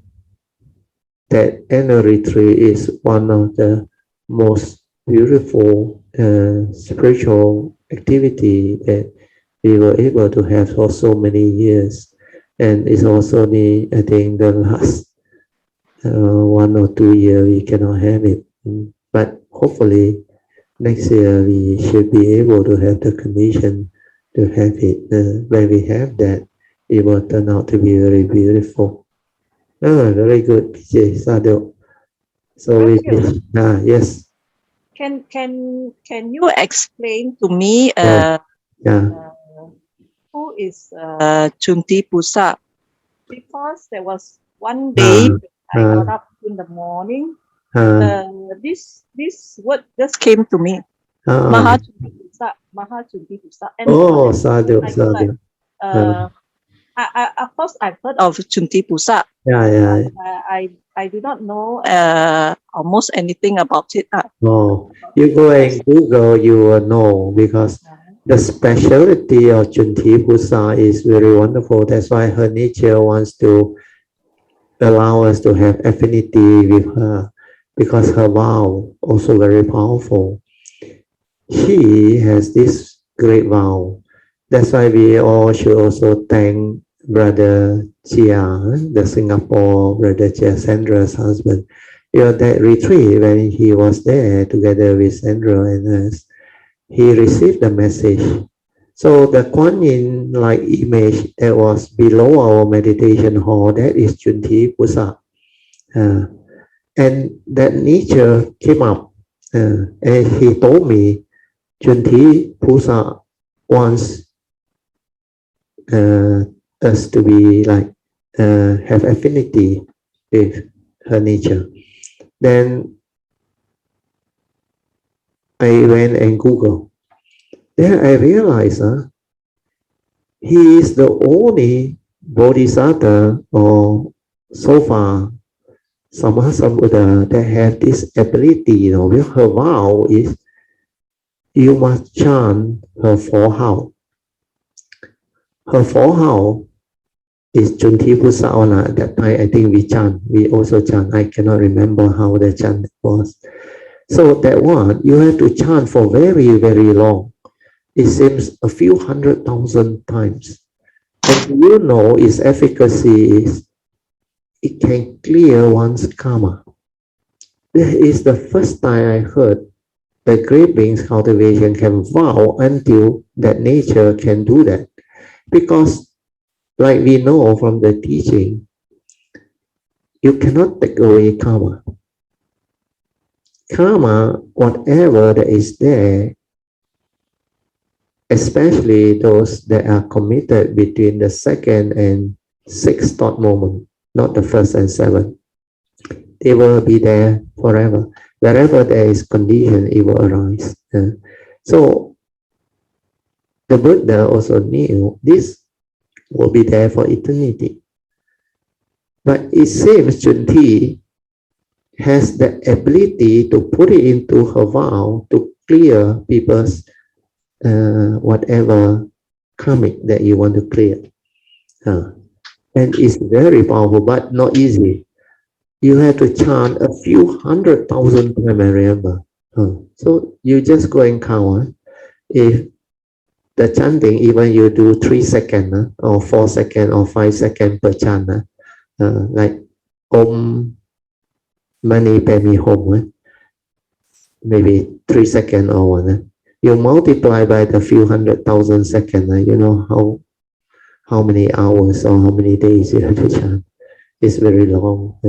that annual retreat is one of the most beautiful spiritual activity that we were able to have for so many years. And it's also I think the last 1 or 2 years we cannot have it. But hopefully next year we should be able to have the condition to have it. When we have that, it will turn out to be very beautiful. Very good, PJ Sadhu. So we yes. Can you explain to me Yeah. who is Chunti Pusa? Because there was one day I got up in the morning, this word just came to me. Mahachunti Pusa. And Sadhu, Sadhu. of course I've heard of Chunti Pusa. Yeah. I do not know almost anything about it. No, you go and Google, you will know, because the specialty of Junti Pusa is very wonderful. That's why her nature wants to allow us to have affinity with her, because her vow also very powerful. She has this great vow. That's why we all should also thank Brother Chia, the Singapore Brother Chia, Sandra's husband. That retreat, when he was there together with Sandra and us, he received the message. So the Kuan Yin like image that was below our meditation hall, that is Junti Pusa. And that nature came up, and he told me, Junti Pusa wants us to be like, have affinity with her nature. Then I went and Googled. Then I realized he is the only bodhisattva or so far Sammasambuddha that have this ability. With her vow is you must chant her four-house. Her four-house is Junti Pusaona. At that time, I think we also chant. I cannot remember how the chant was. So that one, you have to chant for very, very long. It seems a few 100,000 times. And you know its efficacy is it can clear one's karma. This is the first time I heard that great beings cultivation can vow until that nature can do that. Because like we know from the teaching, you cannot take away karma. Karma, whatever that is there, especially those that are committed between the second and sixth thought moment, not the first and seventh. They will be there forever. Wherever there is condition, it will arise. So the Buddha also knew this will be there for eternity. But it seems Junti has the ability to put it into her vow to clear people's whatever karmic that you want to clear. And it's very powerful, but not easy. You have to chant a few 100,000 times, I remember. So you just go and count. If the chanting, even you do 3 seconds or 4 seconds or 5 seconds per chant, like Om Mani Padme Hum, maybe 3 seconds or one. You multiply by the few 100,000 seconds, you know how many hours or how many days you have to chant. It's very long.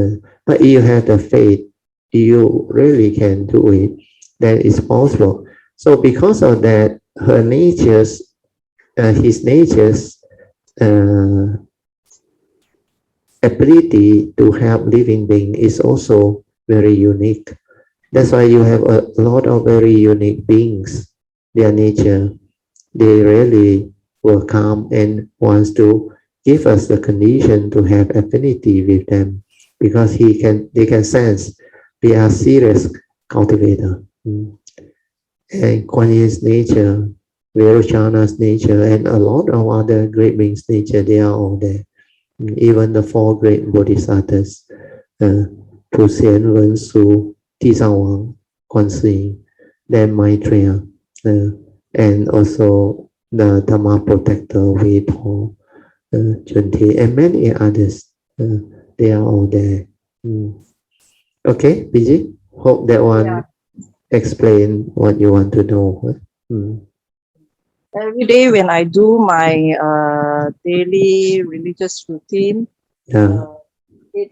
But if you have the faith, you really can do it, then it's possible. So because of that, her nature's, his nature's ability to help living being is also very unique. That's why you have a lot of very unique beings. Their nature, they really will come and wants to give us the condition to have affinity with them, because they can sense we are serious cultivator. And Kuan Yin's nature, Vairochana's nature, and a lot of other great beings' nature, they are all there. Even the 4 great bodhisattvas, Pu Xian, Wen Su, Ti Zhang Wang, Kuan Si, then Maitreya, and also the Dharma protector, Wei Po, Junti, and many others. They are all there. Okay, Biji? Hope that one explain what you want to know. Every day when I do my daily religious routine, it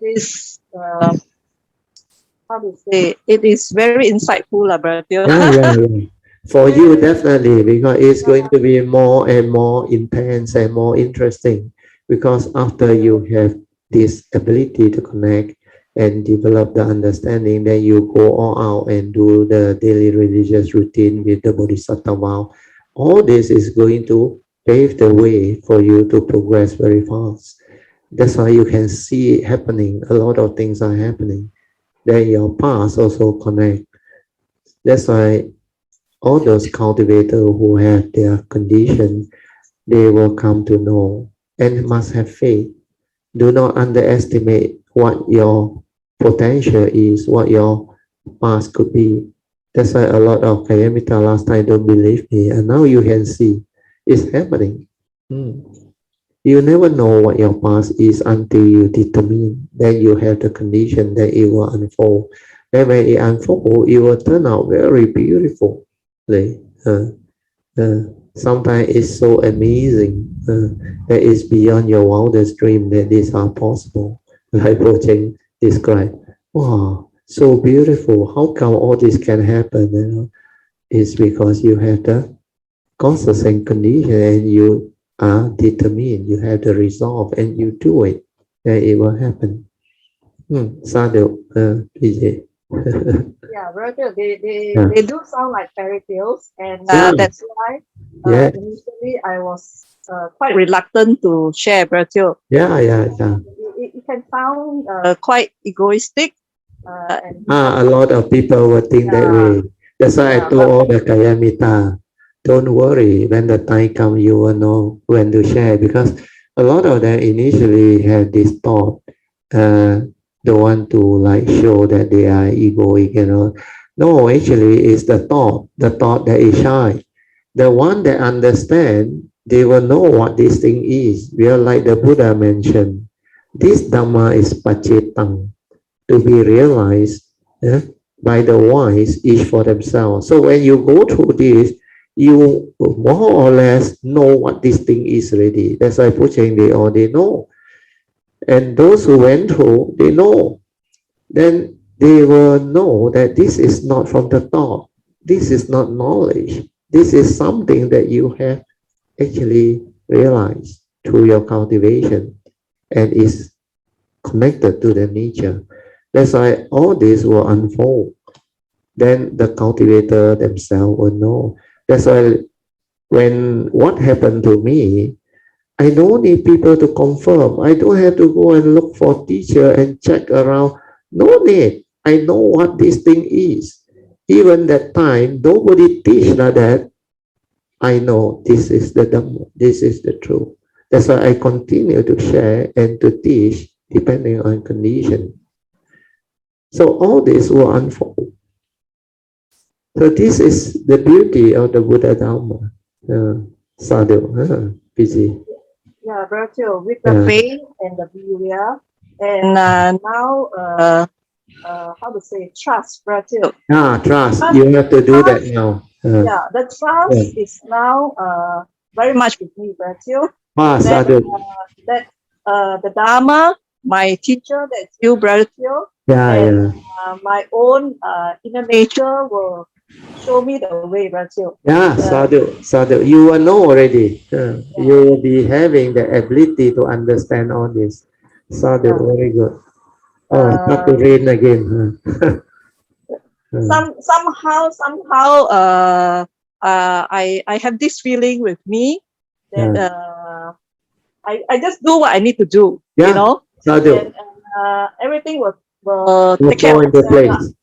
is how to say, it is very insightful, brother. Yeah. For you, definitely, because it's going to be more and more intense and more interesting. Because after you have this ability to connect and develop the understanding, then you go all out and do the daily religious routine with the Bodhisattva vow. All this is going to pave the way for you to progress very fast. That's why you can see it happening. A lot of things are happening. Then your past also connect. That's why all those cultivators who have their condition, they will come to know and must have faith. Do not underestimate what your potential is, what your past could be. That's why a lot of Kayamita last time don't believe me, and now you can see it's happening. You never know what your past is until you determine that you have the condition that it will unfold. Then when it unfolds, it will turn out very beautiful. Sometimes it's so amazing that it's beyond your wildest dream that these are possible. Like Bocheng described, wow, so beautiful. How come all this can happen? It's because you have the causes and condition, and you are determined. You have the resolve, and you do it. Then it will happen. Sadhu, PJ. Yeah, brother, they do sound like fairy tales, and that's why initially I was quite reluctant to share, brother. It can sound quite egoistic. A lot of people will think that way. That's why I told all the Kayamita, don't worry, when the time comes, you will know when to share, because a lot of them initially have this thought, don't want to like show that they are egoic, No, actually it's the thought that is shy. The one that understand, they will know what this thing is. We are like the Buddha mentioned, this Dharma is pacetang, to be realized by the wise, each for themselves. So when you go through this, you more or less know what this thing is already. That's why Pucheng, they know. And those who went through, they know. Then they will know that this is not from the thought. This is not knowledge. this is something that you have actually realized through your cultivation and is connected to the nature. That's why all this will unfold. Then the cultivator themselves will know. That's why when what happened to me, I don't need people to confirm. I don't have to go and look for teacher and check around. No need. I know what this thing is. Even that time, nobody teach like that. I know this is the Dhamma. This is the truth. That's why I continue to share and to teach depending on condition. So all this will unfold. So this is the beauty of the Buddha Dharma. Sadhu, busy. Yeah, virtue with the faith and the virya, and now how to say trust, virtue. Trust. You have to do that now. Yeah, the trust is now very much with me, virtue. Sadhu. That the Dharma, my teacher, that's you, virtue. My own inner nature will show me the way, virtue. Sadhu, sadhu. You will know already. You will be having the ability to understand all this. Sadhu, very good. Start to rain again. Somehow, I have this feeling with me that I just do what I need to do. You know, Sadhu. Everything will take care fall of into itself. place.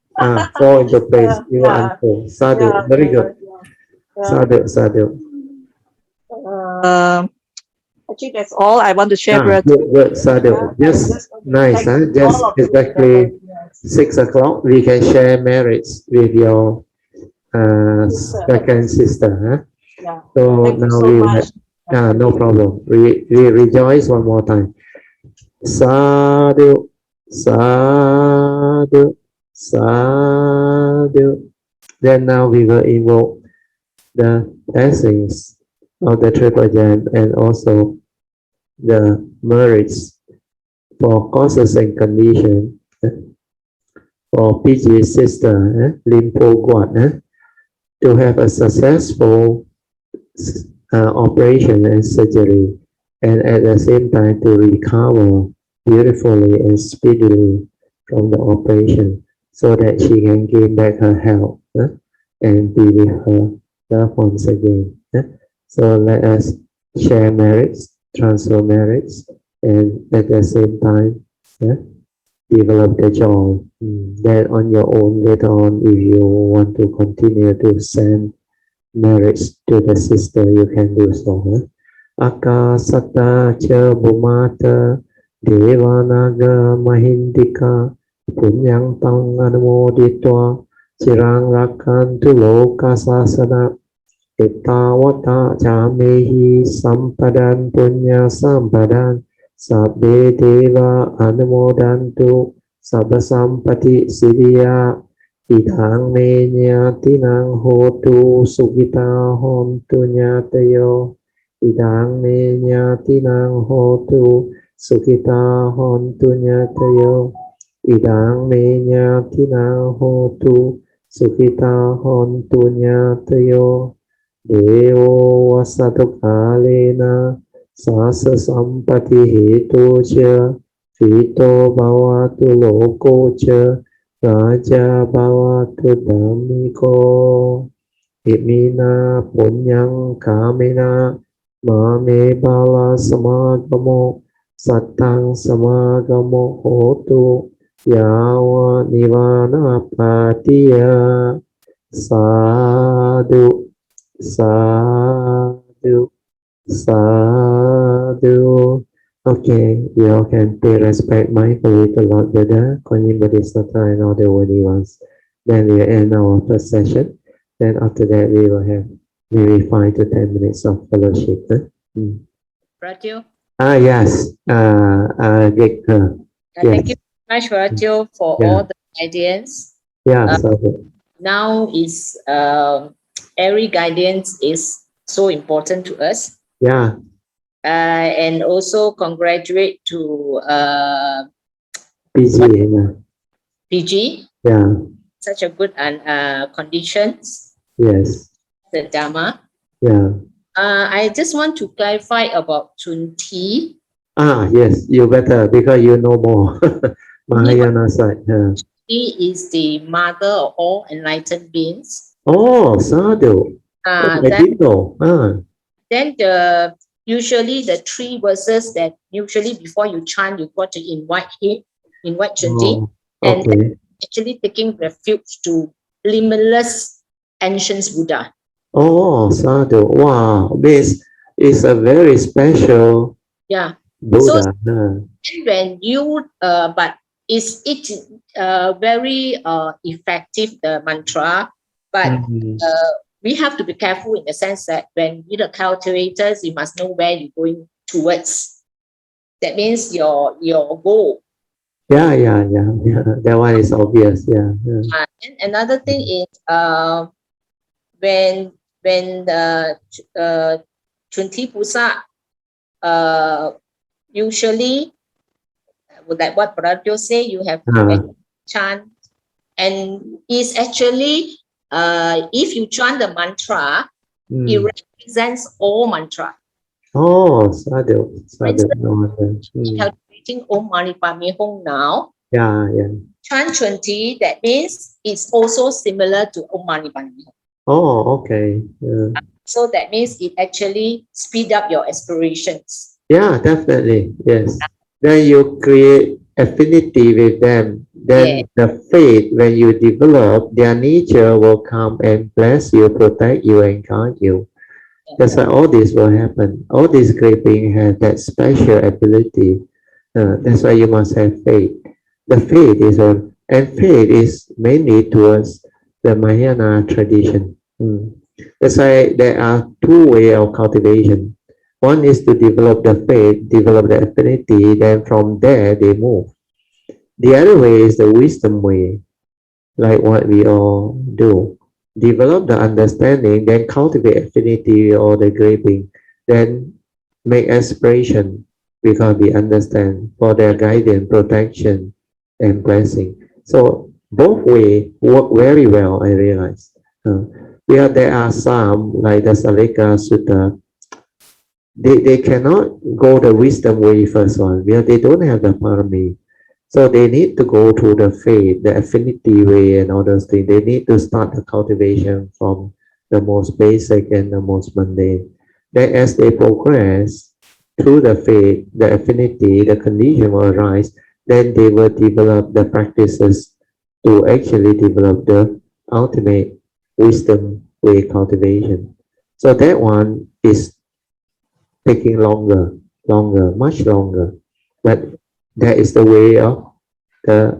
Fall into place. You will unfold. Sadhu, very good. Sadhu, sadhu. Actually, that's all I want to share. Good, sadhu. Just nice, huh? Just exactly 6 o'clock. We can share merits with your second sister, huh? So now we have, no problem. We rejoice one more time. Sadhu, sadhu, sadhu. Then now we will invoke the blessings of the Triple Gem and also the merits for causes and condition for PG's sister, Limpo Guat, to have a successful operation and surgery, and at the same time to recover beautifully and speedily from the operation so that she can gain back her health and be with her loved ones again. So let us share merits, transfer merits, and at the same time develop the joy. Then on your own later on, if you want to continue to send merits to the sister, you can do so. Akasata cha bhumata devanaga mahindika punyang tang anumoditva cirang rakantu loka sasana Ittavata camehi sampadan punya sampadan sabbe deva anumodantu sabba sampati siddhya idang me nyatinang hotu sugita hontu nyatayo idang me nyatinang hotu sugita hontu nyatayo idang me nyatinang hotu sugita hontu nyatayo Devo vasato kalena sasa sampati hetu cha Vito bhavatu loko cha Raja bhavatu dhammiko Imina punyang kamena Mame bala samagamo Satang samagamo hotu Yawa nivana patiya Sadhu Sadhu, sadhu. Okay, we all can pay respect mindfully to Lord Buddha, Kuan Bodhisattva, and all the worthy ones. Then we end our first session. Then after that, we will have maybe 5 to 10 minutes of fellowship. Raju? Yes. Thank you so much, Raju, for all the guidance. Sadhu. Now is every guidance is so important to us. And also congratulate to PG. Yeah. Such a good conditions. Yes. the Dharma. Yeah. I just want to clarify about Chunti. Yes, you better because you know more. Mahayana side. She is the mother of all enlightened beings. Oh, sadhu. I didn't know. Then usually the three verses that usually before you chant, you got to invite him, invite Chunti, and Okay. actually taking refuge to limitless ancient Buddha. Oh, sadhu. Wow, this is a very special Yeah. Buddha. So when you but is it very effective, the mantra, but we have to be careful in the sense that when you're the cultivators, you must know where you're going towards. That means your goal. Yeah. That one is obvious. Yeah. And another thing is when the Chunti Pusa usually, like what Patriarch say, you have to chant, and it's actually if you chant the mantra, it represents all mantra. Oh, sadhu. For Sadhu. instance, cultivating Om Mani Padme Hum now. Yeah. Chant 20, that means it's also similar to Om Mani Padme Hum. Oh, okay. So that means it actually speed up your aspirations. Yeah, definitely. Yes. Then you create affinity with them. Then the faith, when you develop, their nature will come and bless you, protect you, and guide you. That's why all this will happen. All these great beings have that special ability. That's why you must have faith. The faith is and faith is mainly towards the Mahayana tradition. That's why there are two ways of cultivation. One is to develop the faith, develop the affinity, then from there they move. The other way is the wisdom way, like what we all do. Develop the understanding, then cultivate affinity or the great being, then make aspiration because we understand for their guidance, protection, and blessing. So both ways work very well, I realize. There are some, like the Salika Sutta, they cannot go the wisdom way first one because they don't have the parami. So they need to go to the faith, the affinity way and all those things. They need to start the cultivation from the most basic and the most mundane. Then as they progress through the faith, the affinity, the condition will arise, then they will develop the practices to actually develop the ultimate wisdom way cultivation. So that one is taking longer, much longer. But that is the way of the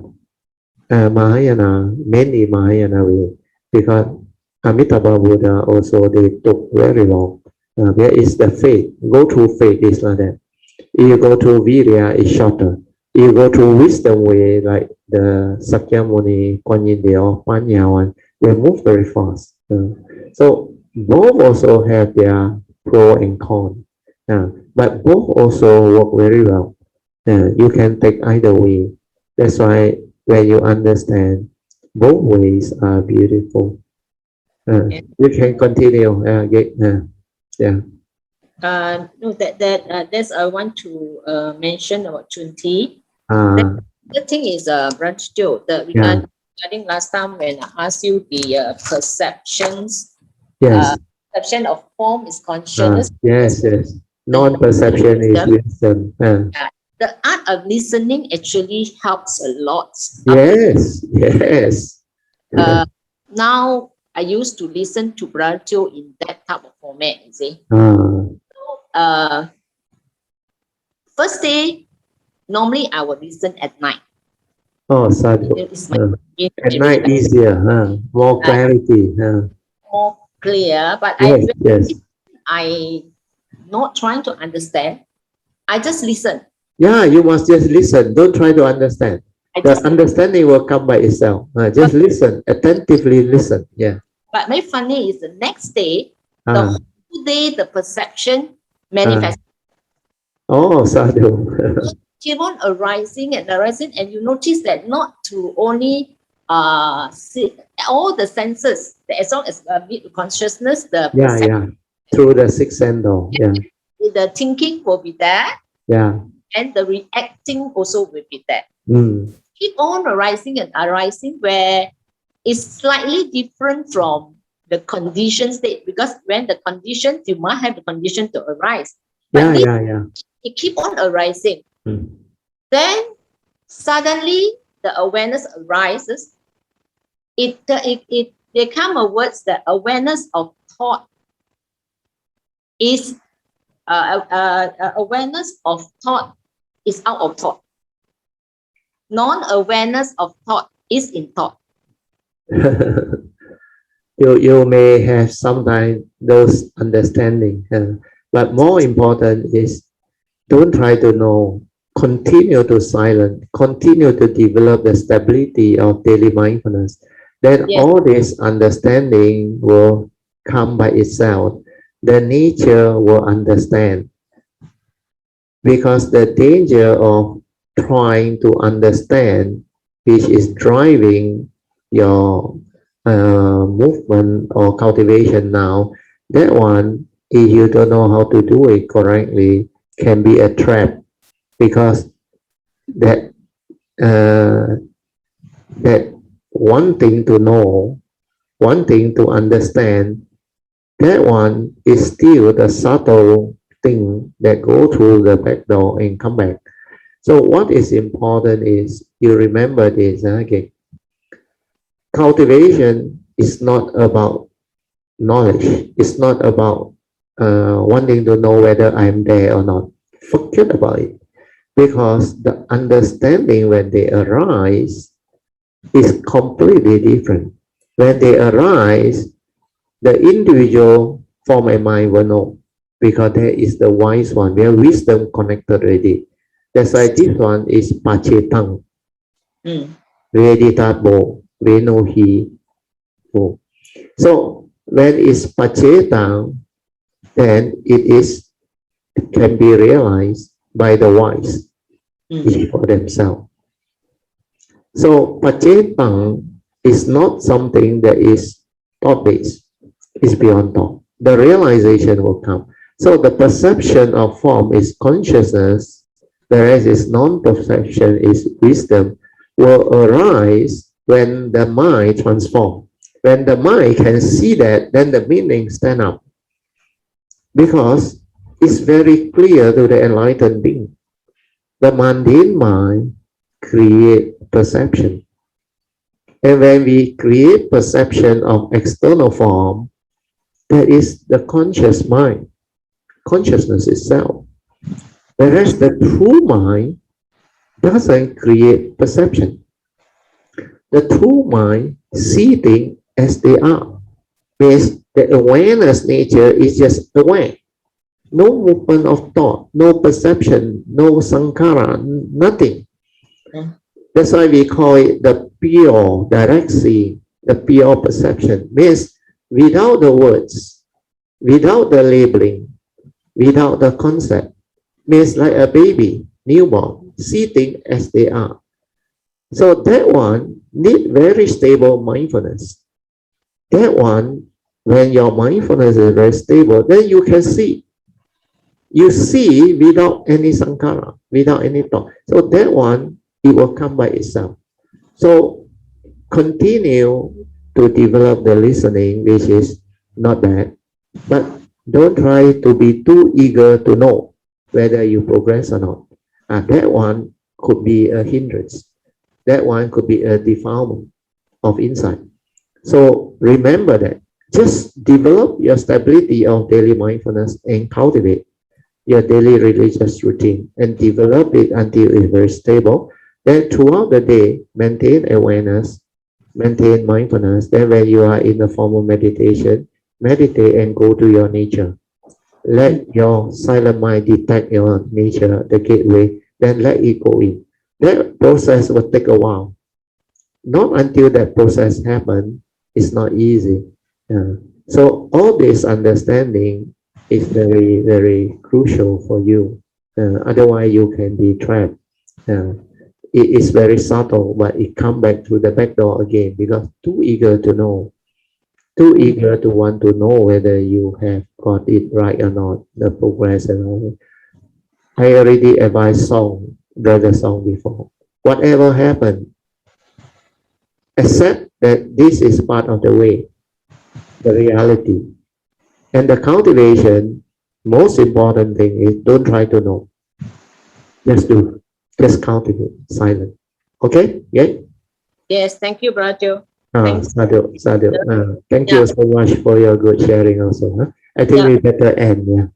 Mahayana, mainly Mahayana way, because Amitabha Buddha also they took very long. There is the faith. Go through faith is like that. If you go to Virya, it's shorter. If you go to wisdom way, like the Sakyamuni, Kuan Yin, or Panya one, they move very fast. So both also have their pro and con. But both also work very well. You can take either way. That's why when you understand, both ways are beautiful. You can continue. Yeah. No, that's I want to mention about Chunti. The thing is, Branch Joe, regarding last time when I asked you the perceptions, perception of form is consciousness. Yes. Non-perception is wisdom. The art of listening actually helps a lot. Yes. Now I used to listen to Branch Joe in that type of format, you see. First day, normally I would listen at night. Oh, sadhu. At night easier, more clarity. More clear, but I not trying to understand. I just listen. Yeah, you must just listen. Don't try to understand. The understanding will come by itself. Just listen, attentively listen. Yeah. But very funny is the next day, the whole day, the perception manifests. Oh, sadhu. Keep on arising, and you notice that not to only see all the senses, as long as consciousness, the through the sixth sense, the thinking will be there, and the reacting also will be there. Keep on arising and arising, where it's slightly different from the condition state, because when the conditions, you might have the condition to arise, but it keep on arising. Then suddenly the awareness arises. There come a words that awareness of thought is awareness of thought is out of thought. Non-awareness of thought is in thought. You may have sometimes those understanding, but more important is don't try to know. Continue to silence. Continue to develop the stability of daily mindfulness. Then all this understanding will come by itself. The nature will understand. Because the danger of trying to understand, which is driving your movement or cultivation now, that one, if you don't know how to do it correctly, can be a trap, because that wanting to know, wanting to understand, that one is still the subtle thing that go through the back door and come back. So what is important is you remember this again. Cultivation is not about knowledge. It's not about wanting to know whether I'm there or not. Forget about it. Because the understanding when they arise is completely different. When they arise, the individual form and mind will know, because there is the wise one, where wisdom connected already. That's why this one is Pachetang. Veditabo, Venohi. So when it's Pachetang, then it can be realized by the wise for themselves. So Pachetang is not something that is thought-based. It's beyond thought. The realization will come. So the perception of form is consciousness, whereas its non-perception is wisdom, will arise when the mind transforms. When the mind can see that, then the meaning stand up. Because it's very clear to the enlightened being. The mundane mind creates perception. And when we create perception of external form, that is the conscious mind, consciousness itself. Whereas the true mind doesn't create perception. The true mind sees things as they are. Means the awareness nature is just aware. No movement of thought, no perception, no sankhara, nothing. That's why we call it the pure direct seeing, the pure perception. Means without the words, without the labeling, without the concept. Means like a baby, newborn, see things as they are. So that one need very stable mindfulness. That one, when your mindfulness is very stable, then you can see. You see without any sankhara, without any thought. So that one, it will come by itself. So continue to develop the listening, which is not bad, but don't try to be too eager to know whether you progress or not. That one could be a hindrance. That one could be a defilement of insight. So remember that. Just develop your stability of daily mindfulness and cultivate your daily religious routine and develop it until it's very stable. Then throughout the day, maintain awareness, maintain mindfulness. Then when you are in the formal meditation, meditate and go to your nature. Let your silent mind detect your nature, the gateway, then let it go in. That process will take a while. Not until that process happens, it's not easy. So all this understanding is very, very crucial for you. Otherwise, you can be trapped. it is very subtle, but it come back to the back door again because too eager to know, too eager to want to know whether you have got it right or not, the progress and all. I already advised brother Song before. Whatever happened, accept that this is part of the way, the reality. And the cultivation, most important thing is don't try to know. Just do. Just cultivate, silent. Okay? Yeah? Yes, thank you, Brother. Thanks. Sadhu, sadhu. Thank Yeah, you so much for your good sharing also. Huh? I think yeah. we better end. Yeah.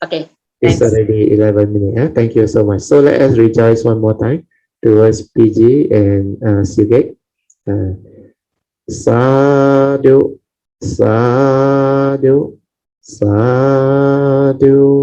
Okay, It's thanks. already 11 minutes. Huh? Thank you so much. So let us rejoice one more time towards PG and Sugek. Uh, sadhu, sadhu, sadhu.